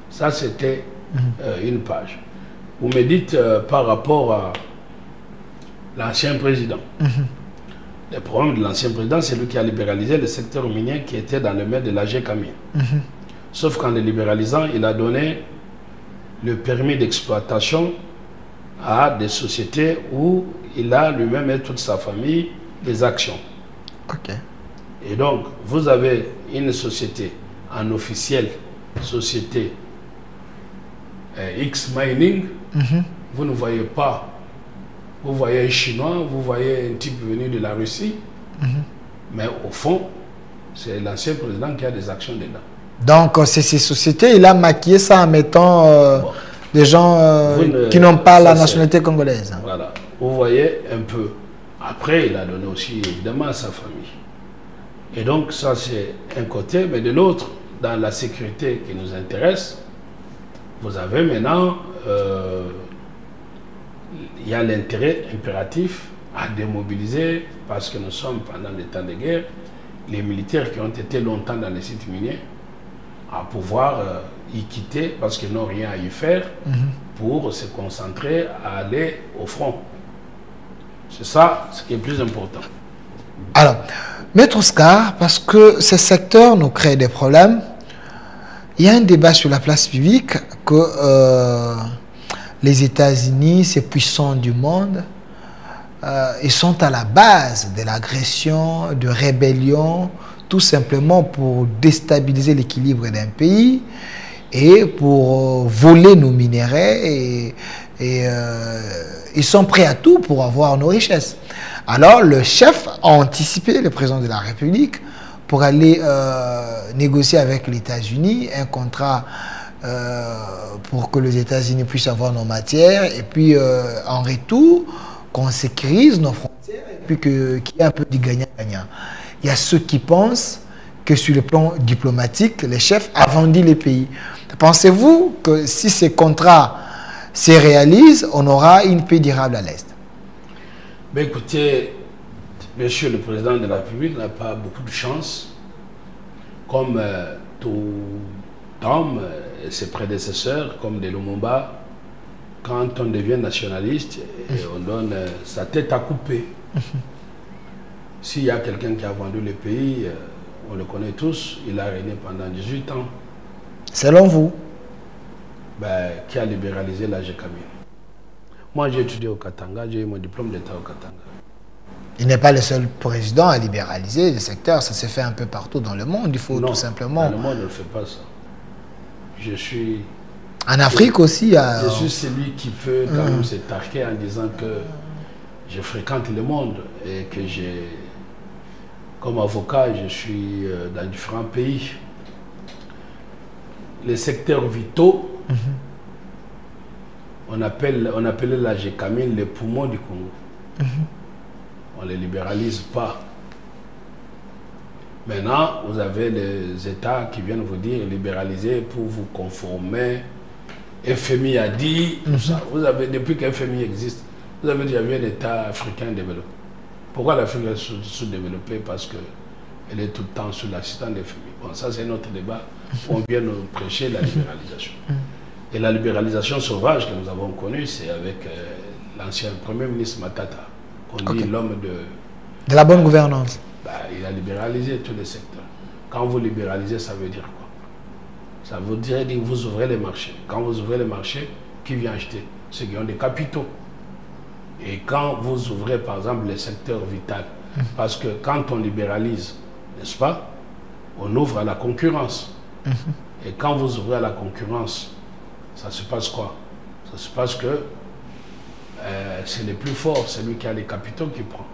Ça, c'était une page. Vous me dites par rapport à l'ancien président. Le problème de l'ancien président, c'est lui qui a libéralisé le secteur minier qui était dans le main de l'AG Camille. Sauf qu'en le libéralisant, il a donné le permis d'exploitation à des sociétés où il a lui-même et toute sa famille des actions. Ok. Et donc, vous avez une société en officiel, société X Mining, vous ne voyez pas, vous voyez un Chinois, vous voyez un type venu de la Russie, mais au fond, c'est l'ancien président qui a des actions dedans. Donc, c'est ces sociétés, il a maquillé ça en mettant des gens qui n'ont pas la nationalité congolaise. Voilà, vous voyez un peu. Après, il a donné aussi évidemment à sa famille. Et donc, ça c'est un côté, mais de l'autre, dans la sécurité qui nous intéresse, vous avez maintenant, il y a l'intérêt impératif à démobiliser, parce que nous sommes pendant des temps de guerre, les militaires qui ont été longtemps dans les sites miniers, à pouvoir y quitter parce qu'ils n'ont rien à y faire pour se concentrer à aller au front. C'est ça ce qui est plus important. Alors, Maître Oscar, parce que ces secteurs nous créent des problèmes, il y a un débat sur la place publique que les États-Unis, ces puissants du monde, ils sont à la base de l'agression, de rébellion, tout simplement pour déstabiliser l'équilibre d'un pays et pour voler nos minéraux et ils sont prêts à tout pour avoir nos richesses. Alors le chef a anticipé, le président de la République, pour aller négocier avec les États-Unis un contrat pour que les États-Unis puissent avoir nos matières et puis en retour qu'on sécurise nos frontières et puis qu'il y ait un peu du gagnant-gagnant. Il y a ceux qui pensent que sur le plan diplomatique, les chefs a vendu les pays. Pensez-vous que si ces contrats se réalisent, on aura une paix durable à l'Est? Ben écoutez, Monsieur le Président de la République n'a pas beaucoup de chance, comme tout homme et ses prédécesseurs, comme de Lumumba, quand on devient nationaliste, et on donne sa tête à couper. S'il y a quelqu'un qui a vendu le pays, on le connaît tous, il a régné pendant 18 ans. Selon vous? qui a libéralisé la Gécamine. Moi, j'ai étudié au Katanga, j'ai eu mon diplôme d'État au Katanga. Il n'est pas le seul président à libéraliser le secteur, ça se fait un peu partout dans le monde, il faut tout simplement... Dans le monde, on ne fait pas ça. Je suis... En Afrique aussi, je suis celui qui peut quand même se tarquer en disant que je fréquente le monde et que j'ai... Comme avocat, je suis dans différents pays. Les secteurs vitaux, on appelait la Gécamine les poumons du Congo. On ne les libéralise pas. Maintenant, vous avez les États qui viennent vous dire libéraliser pour vous conformer. FMI a dit, tout ça. Vous avez, depuis que FMI existe, vous avez déjà vu un État africain développé. Pourquoi l'Afrique est sous-développée? Parce qu'elle est tout le temps sous l'assistance des FMI. Bon, ça c'est notre débat. On vient nous prêcher la libéralisation. Et la libéralisation sauvage que nous avons connue, c'est avec l'ancien Premier ministre Matata, qu'on dit l'homme de la bonne gouvernance. Il a libéralisé tous les secteurs. Quand vous libéralisez, ça veut dire quoi? Ça veut dire que vous ouvrez les marchés. Quand vous ouvrez les marchés, qui vient acheter? Ceux qui ont des capitaux. Et quand vous ouvrez, par exemple, les secteurs vitaux, parce que quand on libéralise, n'est-ce pas, on ouvre à la concurrence. Et quand vous ouvrez à la concurrence, ça se passe quoi? Ça se passe que c'est le plus fort, celui qui a les capitaux qui prend.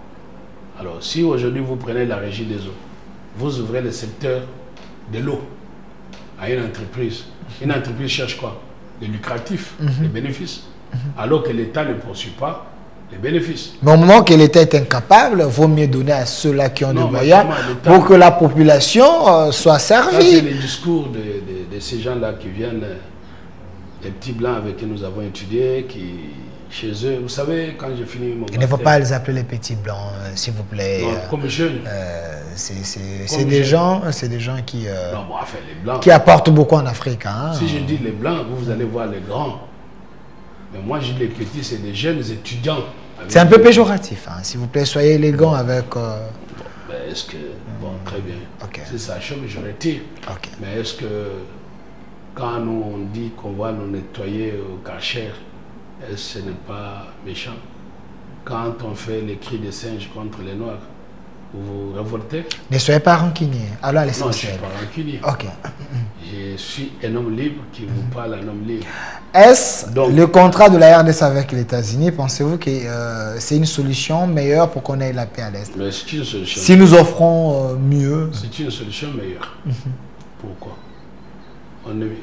Alors, si aujourd'hui vous prenez la régie des eaux, vous ouvrez le secteur de l'eau à une entreprise cherche quoi? Les lucratifs, les bénéfices. Alors que l'État ne poursuit pas les bénéfices. Mais au moment que l'État est incapable, il vaut mieux donner à ceux-là qui ont des moyens pour que la population soit servie. C'est le discours de ces gens-là qui viennent, les petits blancs avec qui nous avons étudié, qui, chez eux, vous savez, quand j'ai fini mon... Il ne faut pas les appeler les petits blancs, s'il vous plaît. Non, comme jeunes. C'est des gens qui, non, bon, enfin, les blancs, qui apportent beaucoup en Afrique. Hein. Si je dis les blancs, vous allez voir les grands. Mais moi, je dis les petits, c'est des jeunes étudiants. C'est un peu péjoratif, hein. S'il vous plaît, soyez élégant avec... Bon, est-ce que... Bon, très bien. C'est ça, je retire. Mais est-ce que quand nous on dit qu'on va nous nettoyer au Karcher, ce n'est pas méchant? Quand on fait les cris des singes contre les Noirs, vous vous révoltez? Ne soyez pas rancunier. Alors, l'essentiel. Non, je ne suis pas rancunier. Je suis un homme libre qui vous parle, un homme libre. Est-ce le contrat de la RDC avec les États-Unis, pensez-vous que c'est une solution meilleure pour qu'on ait la paix à l'Est? C'est une solution. Si nous offrons mieux. C'est une solution meilleure. Pourquoi?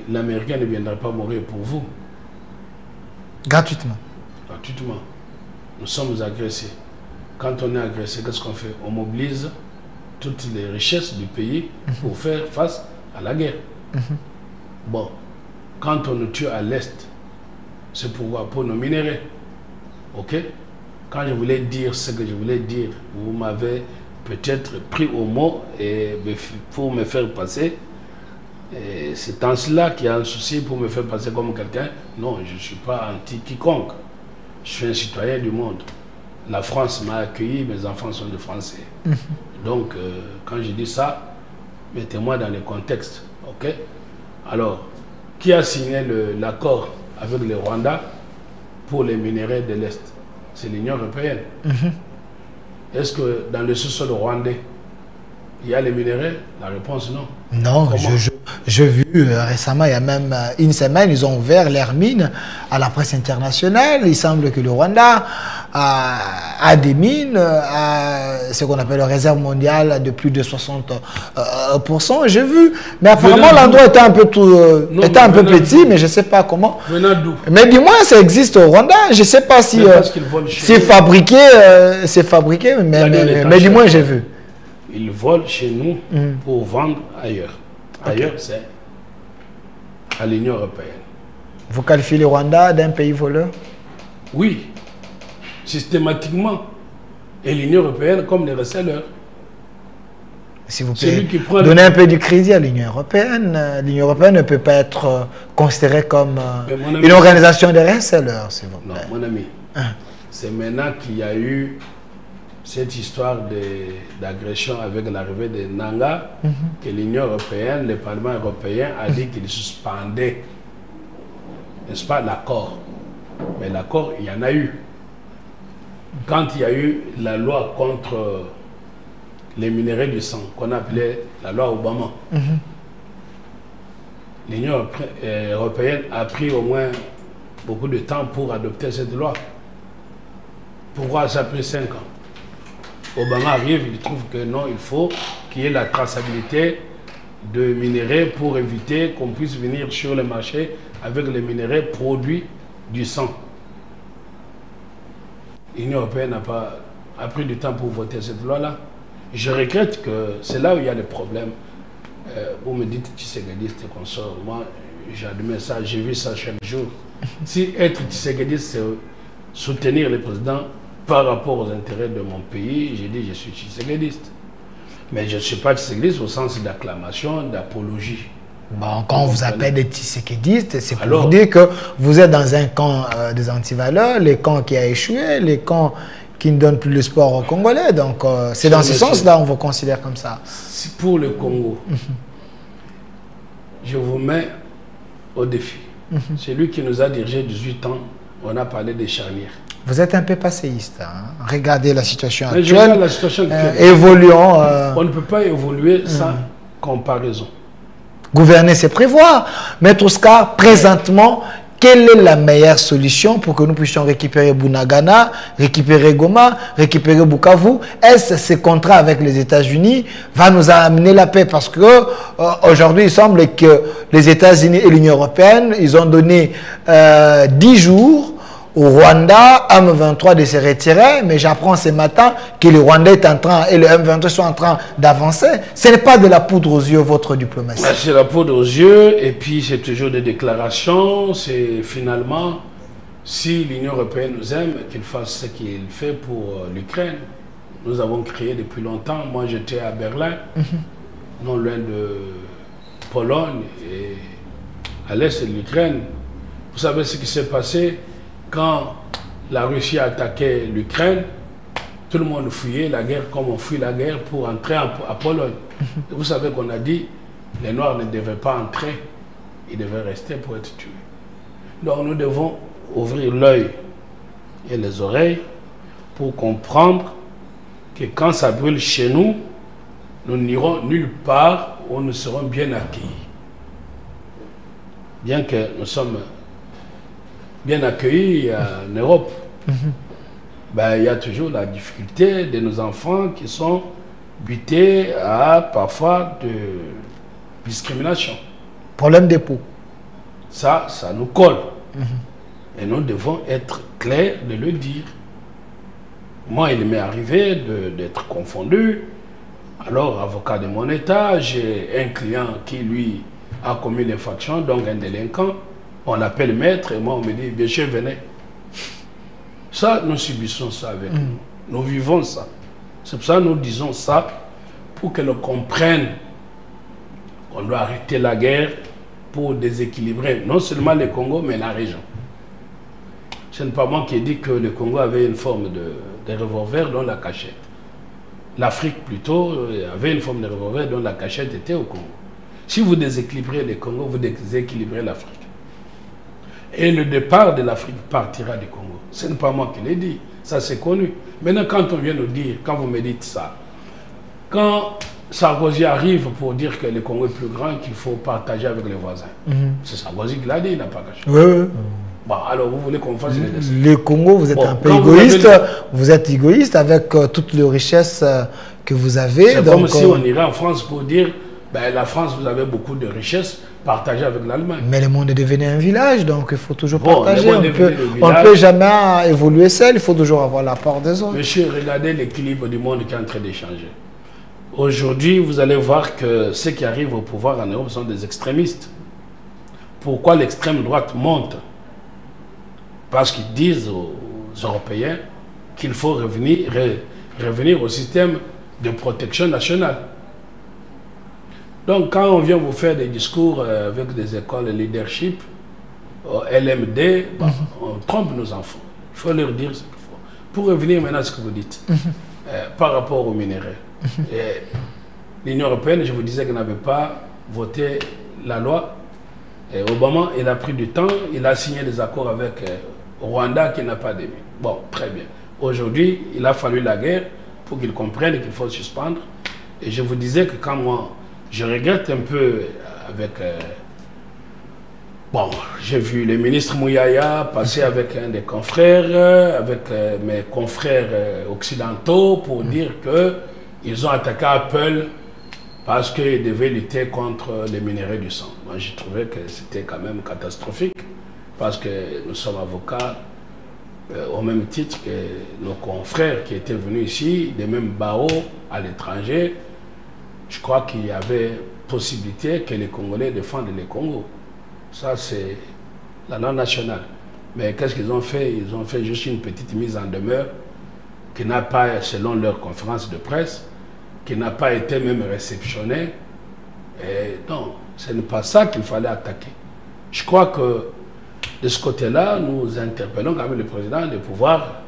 L'Américain ne viendra pas mourir pour vous. Gratuitement. Gratuitement. Nous sommes agressés. Quand on est agressé, qu'est-ce qu'on fait? On mobilise toutes les richesses du pays pour faire face à la guerre. Bon, quand on nous tue à l'Est, c'est pour nos minéraux. Ok? Quand je voulais dire ce que je voulais dire, vous m'avez peut-être pris au mot et pour me faire passer. C'est en cela qu'il y a un souci pour me faire passer comme quelqu'un. Non, je ne suis pas anti-quiconque. Je suis un citoyen du monde. La France m'a accueilli, mes enfants sont des Français. Donc, quand je dis ça, mettez-moi dans le contexte. Ok? Alors, qui a signé l'accord avec le Rwanda pour les minéraux de l'Est? C'est l'Union européenne. Est-ce que dans le sous-sol rwandais, il y a les minéraux? La réponse, non. Non, j'ai vu récemment, il y a même une semaine, ils ont ouvert leurs mines à la presse internationale. Il semble que le Rwanda a des mines, a ce qu'on appelle la réserve mondiale de plus de 60%. J'ai vu, mais apparemment l'endroit était un peu, petit, mais je ne sais pas comment. Mais dis-moi, ça existe au Rwanda. Je ne sais pas si c'est fabriqué, mais dis-moi, j'ai vu. Ils volent chez nous pour vendre ailleurs. Ailleurs, c'est à l'Union européenne. Vous qualifiez le Rwanda d'un pays voleur? Oui, systématiquement. Et l'Union européenne comme les reselleurs. S'il vous plaît, donnez un peu du crédit à l'Union européenne. L'Union européenne ne peut pas être considérée comme une organisation de reselleurs, s'il vous plaît. Non, mon ami, c'est maintenant qu'il y a eu cette histoire d'agression avec l'arrivée de Nanga, que l'Union européenne, le Parlement européen a dit qu'il suspendait n'est-ce pas, l'accord. Mais l'accord, il y en a eu. Quand il y a eu la loi contre les minéraux du sang, qu'on appelait la loi Obama, l'Union européenne a pris au moins beaucoup de temps pour adopter cette loi. Pourquoi ça a pris 5 ans? Obama arrive, il trouve que non, il faut qu'il y ait la traçabilité de minéraux pour éviter qu'on puisse venir sur le marché avec les minéraux produits du sang. L'Union européenne a pris du temps pour voter cette loi-là. Je regrette que c'est là où il y a des problèmes. Vous me dites Tshisekedi qu'on sort. Moi, j'admets ça, j'ai vu ça chaque jour. Si être Tshisekedi, c'est soutenir le président par rapport aux intérêts de mon pays, j'ai dit je suis Tshisekediste. Mais je ne suis pas Tshisekediste au sens d'acclamation, d'apologie. Bon, quand on vous appelle des Tshisekedistes, c'est pour vous dire que vous êtes dans un camp des antivaleurs, les camps qui a échoué, les camps qui ne donnent plus le sport aux Congolais. Donc, c'est dans ce sens-là on vous considère comme ça. Pour le Congo, je vous mets au défi. C'est lui qui nous a dirigé 18 ans, on a parlé des charnières. Vous êtes un peu passéiste. Hein? Regardez la situation actuelle. Je regarde la situation actuelle. Évoluons. On ne peut pas évoluer sans comparaison. Gouverner, c'est prévoir. Maître Oscar, présentement, quelle est la meilleure solution pour que nous puissions récupérer Bunagana, récupérer Goma, récupérer Bukavu? Est-ce que ces contrats avec les États-Unis va nous amener la paix? Parce que aujourd'hui, il semble que les États-Unis et l'Union européenne, ils ont donné 10 jours au Rwanda, M23 de se retirer, mais j'apprends ce matin que le Rwanda est en train, et le M23 sont en train d'avancer. Ce n'est pas de la poudre aux yeux, votre diplomatie. C'est la poudre aux yeux, et puis c'est toujours des déclarations. C'est finalement, si l'Union européenne nous aime, qu'il fasse ce qu'il fait pour l'Ukraine. Nous avons créé depuis longtemps. Moi, j'étais à Berlin, non loin de Pologne, et à l'est de l'Ukraine. Vous savez ce qui s'est passé? Quand la Russie a attaqué l'Ukraine, tout le monde fuyait la guerre comme on fuit la guerre pour entrer à Pologne. Et vous savez qu'on a dit les Noirs ne devaient pas entrer, ils devaient rester pour être tués. Donc nous devons ouvrir l'œil et les oreilles pour comprendre que quand ça brûle chez nous, nous n'irons nulle part où nous serons bien accueillis. Bien que nous sommes bien accueillis en Europe, ben, il y a toujours la difficulté de nos enfants qui sont butés à parfois de discrimination. Problème des peaux. Ça nous colle. Et nous devons être clairs de le dire. Moi, il m'est arrivé d'être confondu. Alors, avocat de mon État, j'ai un client qui, lui, a commis l'infraction, donc un délinquant. On l'appelle maître et moi on me dit, bien sûr, venez. Ça, nous subissons ça avec nous. Nous vivons ça. C'est pour ça que nous disons ça, pour que nous comprennent qu'on doit arrêter la guerre pour déséquilibrer non seulement le Congo, mais la région. Ce n'est pas moi qui ai dit que le Congo avait une forme de revolver dans la cachette. L'Afrique, plutôt, avait une forme de revolver dont la cachette était au Congo. Si vous déséquilibrez le Congo, vous déséquilibrez l'Afrique. Et le départ de l'Afrique partira du Congo. Ce n'est pas moi qui l'ai dit, ça c'est connu. Maintenant, quand on vient nous dire, quand vous me dites ça, quand Sarkozy arrive pour dire que le Congo est plus grand, qu'il faut partager avec les voisins, c'est Sarkozy qui l'a dit, il n'a pas caché. Oui. Bon, alors vous voulez qu'on fasse les dessins? Le Congo, vous êtes un peu égoïste, vous êtes égoïste avec toutes les richesses que vous avez. C'est comme si on irait en France pour dire, ben, la France, vous avez beaucoup de richesses, partagées avec l'Allemagne. Mais le monde est devenu un village, donc il faut toujours partager. On ne peut jamais évoluer seul, il faut toujours avoir l'apport des autres. Monsieur, regardez l'équilibre du monde qui est en train de changer. Aujourd'hui, vous allez voir que ceux qui arrivent au pouvoir en Europe sont des extrémistes. Pourquoi l'extrême droite monte? Parce qu'ils disent aux Européens qu'il faut revenir au système de protection nationale. Donc, quand on vient vous faire des discours avec des écoles de leadership, LMD, on trompe nos enfants. Il faut leur dire ce qu'il faut. Pour revenir maintenant à ce que vous dites, par rapport aux minéraux, l'Union européenne, je vous disais qu'elle n'avait pas voté la loi Et Obama, il a pris du temps, il a signé des accords avec Rwanda qui n'a pas de mine. Bon, très bien. Aujourd'hui, il a fallu la guerre pour qu'ils comprennent qu'il faut suspendre. Et je vous disais que quand moi, je regrette un peu avec... bon, j'ai vu le ministre Mouyaya passer avec un des confrères, avec mes confrères occidentaux pour dire qu'ils ont attaqué Apple parce qu'ils devaient lutter contre les minéraux du sang. Moi, j'ai trouvé que c'était quand même catastrophique parce que nous sommes avocats au même titre que nos confrères qui étaient venus ici, des mêmes barreaux à l'étranger. Je crois qu'il y avait possibilité que les Congolais défendent les Congos. Ça, c'est la loi nationale. Mais qu'est-ce qu'ils ont fait? Ils ont fait juste une petite mise en demeure qui n'a pas, selon leur conférence de presse, qui n'a pas été même réceptionnée. Et non, ce n'est pas ça qu'il fallait attaquer. Je crois que de ce côté-là, nous interpellons quand même le président de pouvoir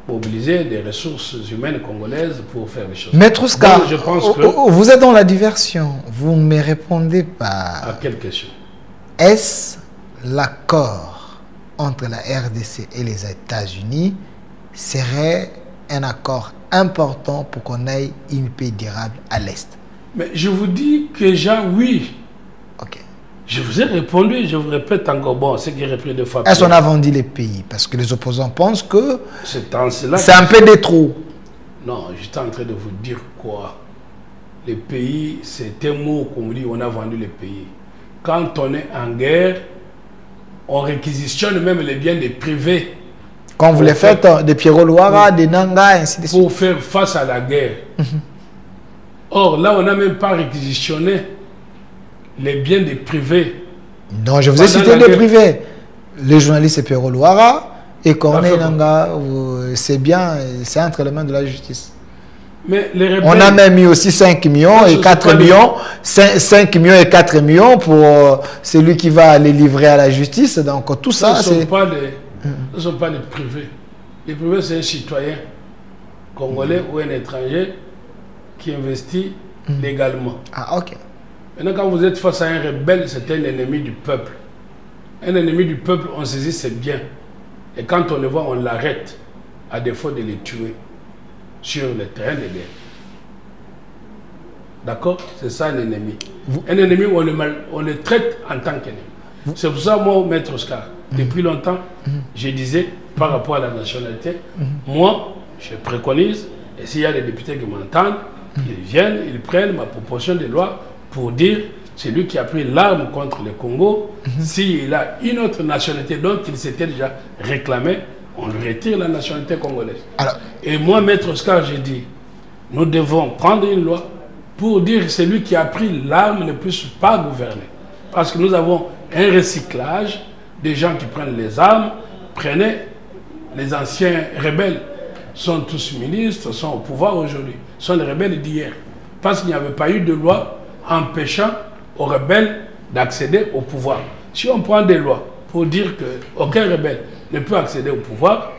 mobiliser des ressources humaines congolaises pour faire les choses. Maître Oscar, donc, je pense que... vous êtes dans la diversion. Vous ne me répondez pas. À quelle question? Est-ce l'accord entre la RDC et les États-Unis serait un accord important pour qu'on ait une paix durable à l'Est? Mais je vous dis que déjà oui. Ok. Je vous ai répondu, je vous répète encore, bon, ce qui est repris deux fois. Est-ce qu'on a vendu les pays? Parce que les opposants pensent que c'est un peu des trous. Non, j'étais en train de vous dire quoi? Les pays, c'est un mot qu'on dit, on a vendu les pays. Quand on est en guerre, on réquisitionne même les biens des privés. Quand vous les faites, des Pierrot Loara, des Nanga, ainsi de suite. Pour faire face à la guerre. Or, là, on n'a même pas réquisitionné les biens des privés. Non, je vous ai cité des privés. Les journalistes, c'est Pierrot Loara et Corneille Nanga. C'est bien, c'est entre les mains de la justice. Mais les rebelles, on a même mis aussi 5 millions et 4 millions. 5 millions et 4 millions pour celui qui va les livrer à la justice. Donc tout ça, ce ne sont pas les privés. Les privés, c'est un citoyen congolais ou un étranger qui investit légalement. Ah, ok. Maintenant, quand vous êtes face à un rebelle, c'est un ennemi du peuple. Un ennemi du peuple, on saisit ses biens. Et quand on le voit, on l'arrête, à défaut de les tuer sur le terrain de guerre. D'accord? C'est ça un ennemi. Un ennemi, on le traite en tant qu'ennemi. C'est pour ça, moi, Maître Oscar, depuis longtemps, je disais, par rapport à la nationalité, moi, je préconise, et s'il y a des députés qui m'entendent, ils viennent, ils prennent ma proposition de loi pour dire, c'est lui qui a pris l'arme contre le Congo, s'il a une autre nationalité dont il s'était déjà réclamé, on lui retire la nationalité congolaise. Alors, et moi, Maître Oscar, j'ai dit, nous devons prendre une loi pour dire que celui qui a pris l'arme ne puisse pas gouverner. Parce que nous avons un recyclage des gens qui prennent les armes. Prenez les anciens rebelles, sont tous ministres, sont au pouvoir aujourd'hui, sont les rebelles d'hier. Parce qu'il n'y avait pas eu de loi empêchant aux rebelles d'accéder au pouvoir. Si on prend des lois pour dire qu'aucun rebelle ne peut accéder au pouvoir,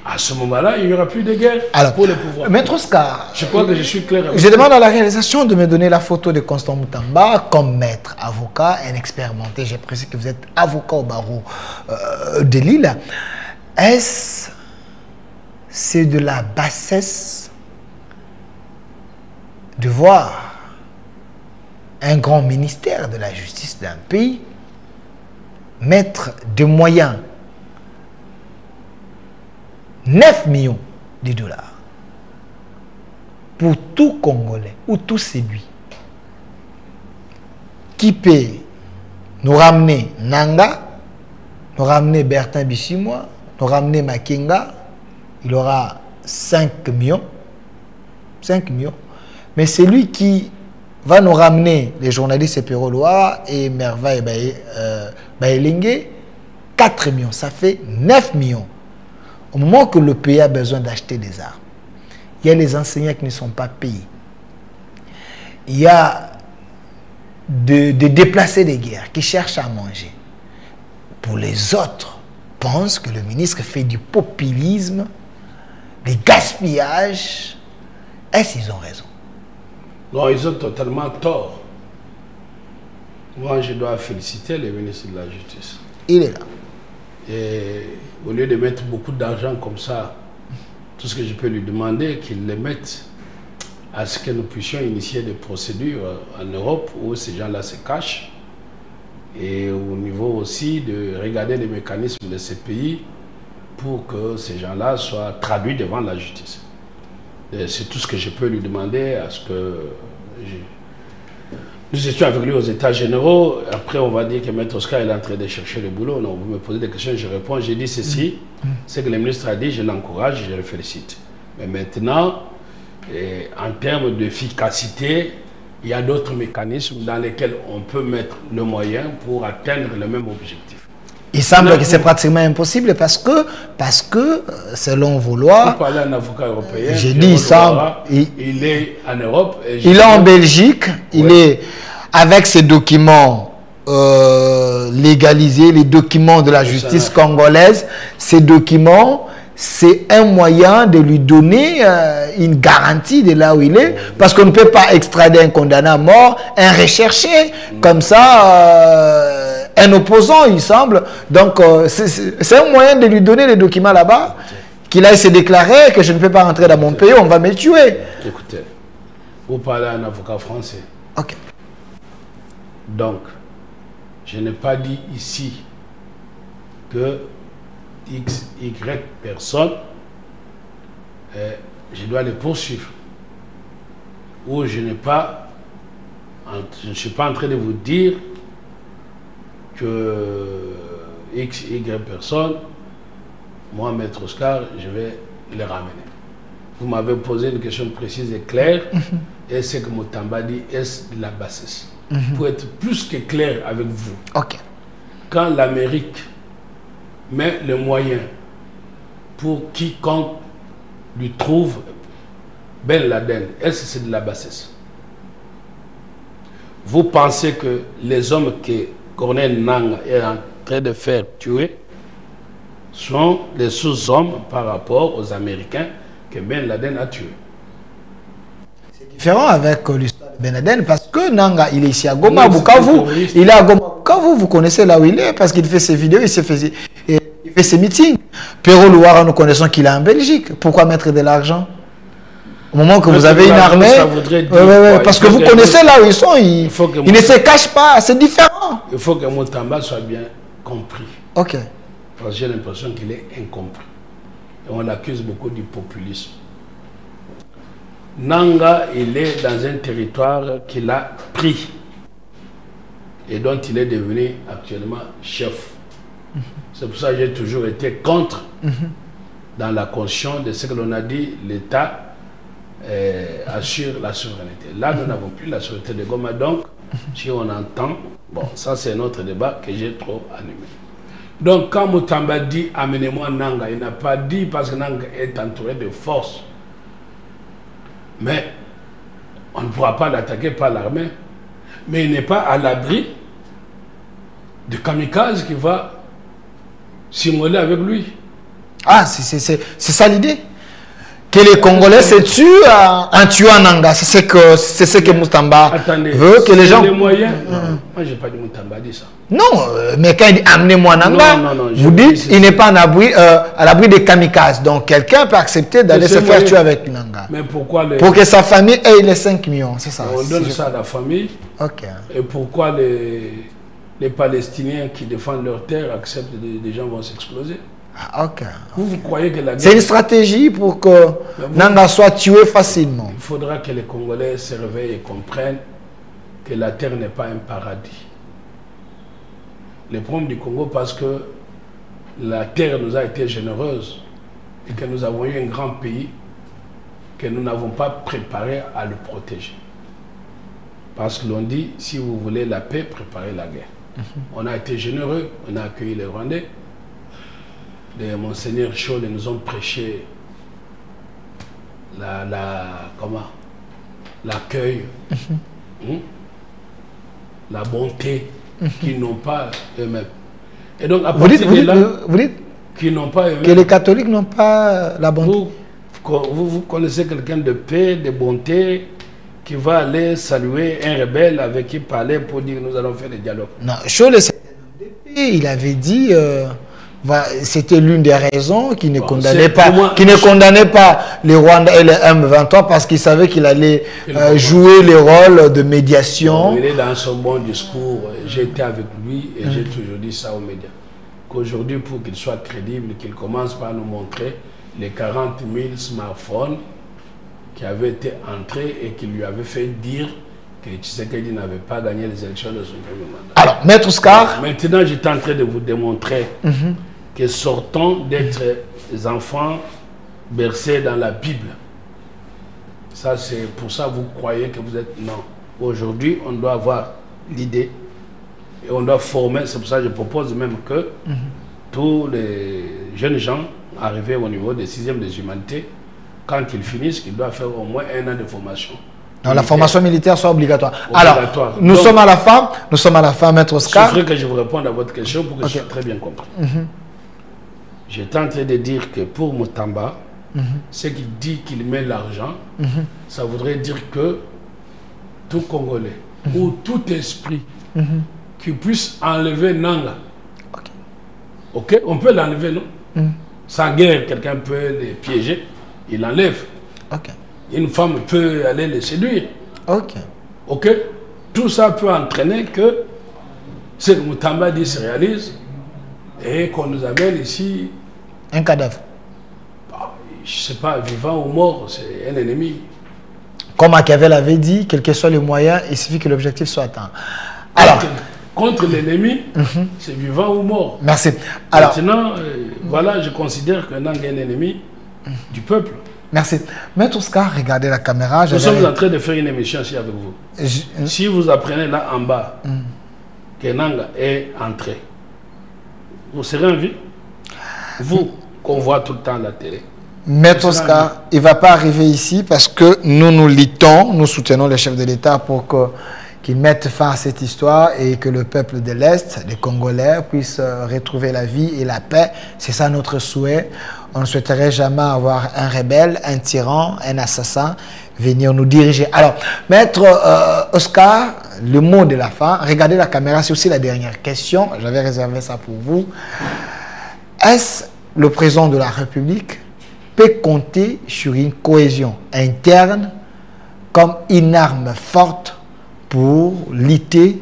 à ce moment-là, il n'y aura plus de guerre pour le pouvoir. Maître Oscar, je crois que je suis clair. Je demande à la réalisation de me donner la photo de Constant Moutamba comme maître avocat, un expérimenté. J'ai précisé que vous êtes avocat au barreau de Lille. Est-ce c'est de la bassesse de voir un grand ministère de la justice d'un pays mettre des moyens 9 millions de dollars pour tout Congolais ou tout celui qui peut nous ramener Nanga, nous ramener Bertin Bichimois, nous ramener Makenga, il aura 5 millions. 5 millions. Mais c'est lui qui va nous ramener les journalistes Pierrot Loara et Merveille Baelingue, 4 millions. Ça fait 9 millions. Au moment que le pays a besoin d'acheter des armes, il y a les enseignants qui ne sont pas payés. Il y a des déplacés de guerre qui cherchent à manger. Pour les autres, pensent que le ministre fait du populisme, des gaspillages. Est-ce qu'ils ont raison? Non, ils ont totalement tort. Moi, je dois féliciter le ministre de la Justice. Il est là. Et au lieu de mettre beaucoup d'argent comme ça, tout ce que je peux lui demander, qu'il le mette à ce que nous puissions initier des procédures en Europe où ces gens-là se cachent. Et au niveau aussi de regarder les mécanismes de ces pays pour que ces gens-là soient traduits devant la justice. C'est tout ce que je peux lui demander à ce que... Nous étions avec lui aux États généraux. Après, on va dire que Maître Oscar est en train de chercher le boulot. Non, vous me posez des questions, je réponds. J'ai dit ceci. C'est que le ministre a dit, je l'encourage, je le félicite. Mais maintenant, en termes d'efficacité, il y a d'autres mécanismes dans lesquels on peut mettre le moyen pour atteindre le même objectif. Il semble que c'est pratiquement impossible parce que selon vos lois, vous parlez d'un avocat européen, j'ai dit ça, il est en Europe. Il est en Belgique, il est avec ses documents légalisés, les documents de la justice congolaise. Ces documents, c'est un moyen de lui donner une garantie de là où il est, parce qu'on ne peut pas extrader un condamné à mort, un recherché, comme ça, un opposant, il semble. Donc, c'est un moyen de lui donner les documents là-bas, qu'il aille se déclarer que je ne peux pas rentrer dans mon pays, on va me tuer. Écoutez, vous parlez à un avocat français. Ok. Donc, je n'ai pas dit ici que X, Y personnes, je dois les poursuivre. Ou je ne suis pas en train de vous dire que X, Y personnes, moi, Maître Oscar, je vais les ramener. Vous m'avez posé une question précise et claire. Est-ce que Mutamba dit, est-ce de la bassesse? Pour être plus que clair avec vous. Ok. Quand l'Amérique met le moyen pour quiconque lui trouve Ben Laden, est-ce que c'est de la bassesse? Vous pensez que les hommes que Corneille Nangaa est en train de faire tuer sont des sous-hommes par rapport aux Américains que Ben Laden a tués? C'est différent avec l'histoire de Ben Laden parce que Nangaa, il est ici à Goma, Bukavu. Il est à Goma, Bukavu, vous connaissez là où il est parce qu'il fait ses vidéos, il fait ses meetings. Pero Louara, nous connaissons qu'il est en Belgique. Pourquoi mettre de l'argent? Au moment que vous avez une armée, parce que vous connaissez là où ils sont, ils ne se cachent pas, c'est différent. Il faut que Mutamba soit bien compris. Ok. Parce que j'ai l'impression qu'il est incompris. Et on l'accuse beaucoup du populisme. Nangaa, il est dans un territoire qu'il a pris et dont il est devenu actuellement chef. C'est pour ça que j'ai toujours été contre, dans la conscience de ce que l'on a dit, l'État assure la souveraineté. Là, nous n'avons plus la souveraineté de Goma, donc, si on entend, bon, ça c'est un autre débat que j'ai trop animé. Donc, quand Mutamba dit « amenez-moi Nangaa », il n'a pas dit parce que Nangaa est entouré de forces. Mais on ne pourra pas l'attaquer par l'armée. Mais il n'est pas à l'abri de kamikaze qui va s'immoler avec lui. Ah, c'est ça l'idée? Que les Congolais se tuent en tuant Nangaa. C'est ce que Mutamba veut. Que les gens... les moyens. Moi, je n'ai pas dit Mutamba dit ça. Non, mais quand il dit amenez-moi Nangaa, vous dites il n'est pas à l'abri des kamikazes. Donc quelqu'un peut accepter d'aller se faire tuer avec Nangaa. Mais pourquoi pour que sa famille ait les 5 millions, c'est ça. On donne ça à la famille. Ok. Et pourquoi les Palestiniens qui défendent leur terre acceptent que des gens vont s'exploser? Ah, ok. Vous croyez que la guerre... C'est une stratégie pour que Nangaa soit tué facilement. Il faudra que les Congolais se réveillent et comprennent que la terre n'est pas un paradis. Le problème du Congo, parce que la terre nous a été généreuse et que nous avons eu un grand pays que nous n'avons pas préparé à le protéger. Parce que l'on dit, si vous voulez la paix, préparez la guerre. On a été généreux, on a accueilli les Rwandais. Les Monseigneur Chaud nous ont prêché l'accueil, la bonté qu'ils n'ont pas eux-mêmes. Et donc, à partir de là, vous dites qu'ils n'ont pas eux-mêmes. Que les catholiques n'ont pas la bonté. Vous connaissez quelqu'un de paix, de bonté, qui va aller saluer un rebelle avec qui parler pour dire nous allons faire des dialogues. Non, Scholl, il avait dit, c'était l'une des raisons qui ne condamnait pas, les Rwandais et les M23 parce qu'il savait qu'il allait jouer les rôles de médiation. Non, il est dans son bon discours. J'étais avec lui et j'ai toujours dit ça aux médias. Qu'aujourd'hui, pour qu'il soit crédible, qu'il commence par nous montrer les 40 000 smartphones qui avaient été entrés et qui lui avaient fait dire que Tshisekedi n'avait pas gagné les élections de son premier mandat. Alors, Maître Oscar. Maintenant, j'étais en train de vous démontrer que sortons d'être des enfants bercés dans la Bible. Ça, c'est pour ça que vous croyez que vous êtes... Non. Aujourd'hui, on doit avoir l'idée et on doit former. C'est pour ça que je propose même que tous les jeunes gens arrivés au niveau des 6e des humanités, quand ils finissent, ils doivent faire au moins 1 an de formation. Non, la formation militaire soit obligatoire. Alors, nous sommes à la fin, Maître Oscar. Je voudrais que je vous réponde à votre question pour que je sois très bien compris. J'étais en train de dire que pour Mutamba, ce qu'il dit qu'il met l'argent, ça voudrait dire que tout Congolais ou tout esprit qui puisse enlever Nanga, ok, on peut l'enlever, non? Sans guerre, quelqu'un peut les piéger, il l'enlève. Une femme peut aller les séduire. Ok. Tout ça peut entraîner que ce que Mutamba dit se réalise et qu'on nous amène ici. Un cadavre. Je ne sais pas, vivant ou mort, c'est un ennemi. Comme Machiavel avait dit, quels que soient les moyens, il suffit que l'objectif soit atteint. Alors, contre l'ennemi, c'est vivant ou mort. Merci. Alors, maintenant, voilà, je considère que Nanga est un ennemi du peuple. Merci. Maître Oscar, regardez la caméra. Nous sommes en train de faire une émission ici avec vous. Si vous apprenez là en bas que Nanga est entré, vous serez en vie? Vous, qu'on voit tout le temps à la télé. Maître Oscar, il ne va pas arriver ici parce que nous luttons, nous soutenons les chefs de l'État pour qu'ils mettent fin à cette histoire et que le peuple de l'Est, les Congolais, puissent retrouver la vie et la paix. C'est ça notre souhait. On ne souhaiterait jamais avoir un rebelle, un tyran, un assassin venir nous diriger. Alors, Maître Oscar, le mot de la fin. Regardez la caméra, c'est aussi la dernière question. J'avais réservé ça pour vous. Est-ce le président de la République peut compter sur une cohésion interne comme une arme forte pour lutter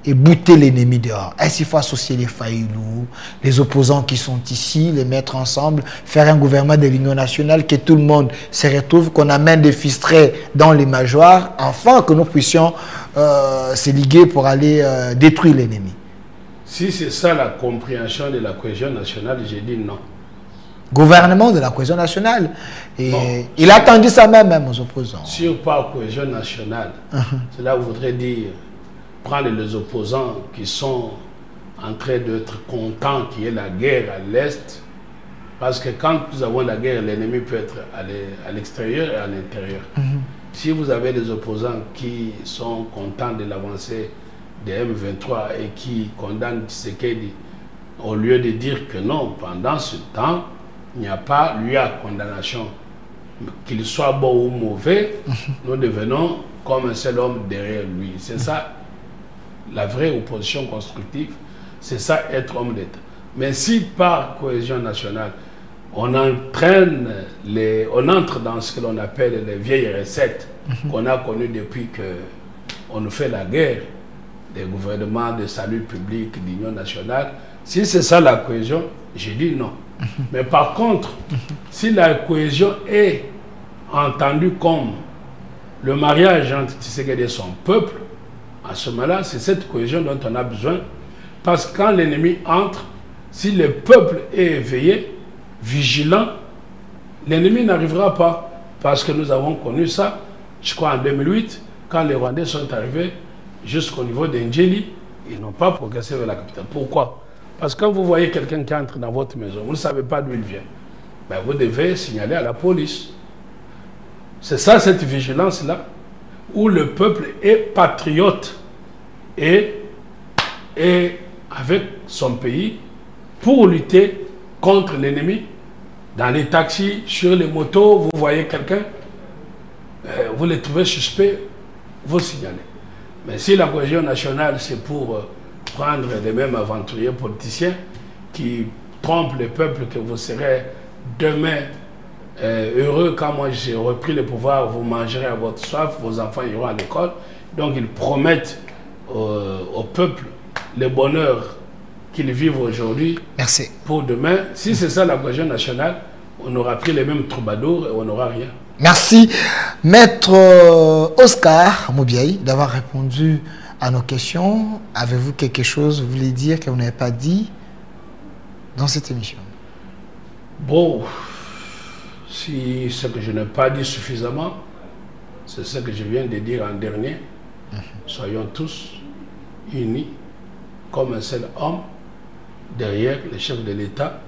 et bouter l'ennemi dehors? Est-ce qu'il faut associer les Faïlou, les opposants qui sont ici, les mettre ensemble, faire un gouvernement de l'Union nationale, que tout le monde se retrouve, qu'on amène des fistrés dans les majoires, afin que nous puissions se liguer pour aller détruire l'ennemi? Si c'est ça la compréhension de la cohésion nationale, j'ai dit non. Gouvernement de la cohésion nationale. Et bon, il a tendu ça même aux opposants. Sur par cohésion nationale, cela voudrait dire prendre les opposants qui sont en train d'être contents qu'il y ait la guerre à l'Est. Parce que quand nous avons la guerre, l'ennemi peut être à l'extérieur et à l'intérieur. Si vous avez des opposants qui sont contents de l'avancée des M23 et qui condamnent Tshisekedi, au lieu de dire que non, pendant ce temps, il n'y a pas lieu à condamnation. Qu'il soit bon ou mauvais, nous devenons comme un seul homme derrière lui. C'est ça, la vraie opposition constructive, c'est ça être homme d'État. Mais si par cohésion nationale, on entre dans ce que l'on appelle les vieilles recettes qu'on a connues depuis qu'on nous fait la guerre, des gouvernements de salut public, d'union nationale, si c'est ça la cohésion, j'ai dit non. Mais par contre, si la cohésion est entendue comme le mariage entre Tshisekedi et son peuple, à ce moment-là, c'est cette cohésion dont on a besoin. Parce que quand l'ennemi entre, si le peuple est éveillé, vigilant, l'ennemi n'arrivera pas. Parce que nous avons connu ça, je crois en 2008, quand les Rwandais sont arrivés jusqu'au niveau d'Ndjeli, ils n'ont pas progressé vers la capitale. Pourquoi? Parce que quand vous voyez quelqu'un qui entre dans votre maison, vous ne savez pas d'où il vient, ben vous devez signaler à la police. C'est ça, cette vigilance-là, où le peuple est patriote et avec son pays pour lutter contre l'ennemi. Dans les taxis, sur les motos, vous voyez quelqu'un, vous le trouvez suspect, il faut signaler. Mais si la cohésion nationale, c'est pour prendre les mêmes aventuriers politiciens qui trompent le peuple que vous serez demain heureux quand moi j'ai repris le pouvoir, vous mangerez à votre soif, vos enfants iront à l'école. Donc ils promettent au peuple le bonheur qu'ils vivent aujourd'hui pour demain. Si c'est ça la cohésion nationale, on aura pris les mêmes troubadours et on n'aura rien. Merci, Maître Oscar Moubiaï, d'avoir répondu à nos questions. Avez-vous quelque chose, vous voulez dire, que vous n'avez pas dit dans cette émission? Bon, si ce que je n'ai pas dit suffisamment, c'est ce que je viens de dire en dernier. Soyons tous unis comme un seul homme derrière le chef de l'État,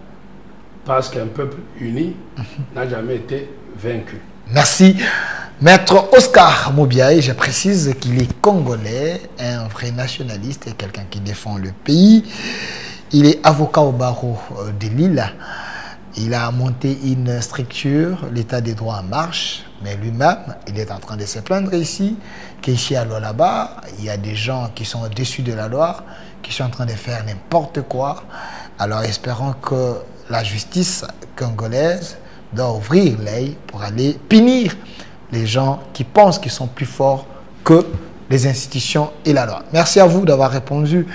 parce qu'un peuple uni n'a jamais été vaincu. Merci. Maître Oscar Moubiaï, je précise qu'il est congolais, un vrai nationaliste et quelqu'un qui défend le pays. Il est avocat au barreau de Lille. Il a monté une structure, l'État des droits en marche, mais lui-même, il est en train de se plaindre ici, qu'ici à là-bas, il y a des gens qui sont au-dessus de la loi, qui sont en train de faire n'importe quoi. Alors espérons que la justice congolaise doit ouvrir l'œil pour aller punir les gens qui pensent qu'ils sont plus forts que les institutions et la loi. Merci à vous d'avoir répondu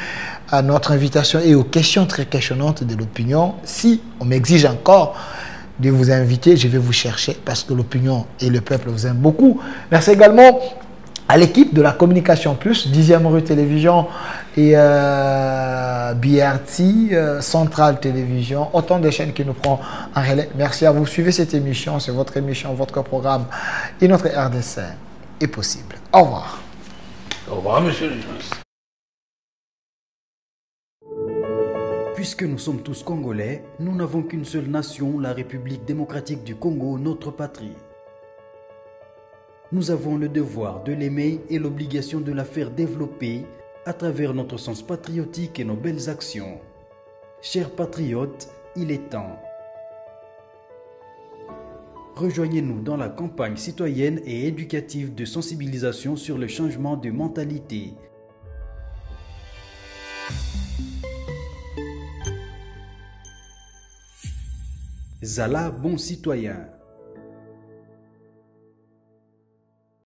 à notre invitation et aux questions très questionnantes de l'opinion. Si on m'exige encore de vous inviter, je vais vous chercher parce que l'opinion et le peuple vous aiment beaucoup. Merci également à l'équipe de la Communication Plus, 10e rue Télévision et BRT, Centrale Télévision, autant de chaînes qui nous prend en relais. Merci à vous. Suivez cette émission, c'est votre émission, votre programme et notre RDC est possible. Au revoir. Au revoir, monsieur le journaliste. Puisque nous sommes tous Congolais, nous n'avons qu'une seule nation, la République démocratique du Congo, notre patrie. Nous avons le devoir de l'aimer et l'obligation de la faire développer à travers notre sens patriotique et nos belles actions. Chers patriotes, il est temps. Rejoignez-nous dans la campagne citoyenne et éducative de sensibilisation sur le changement de mentalité. Zala, bon citoyen.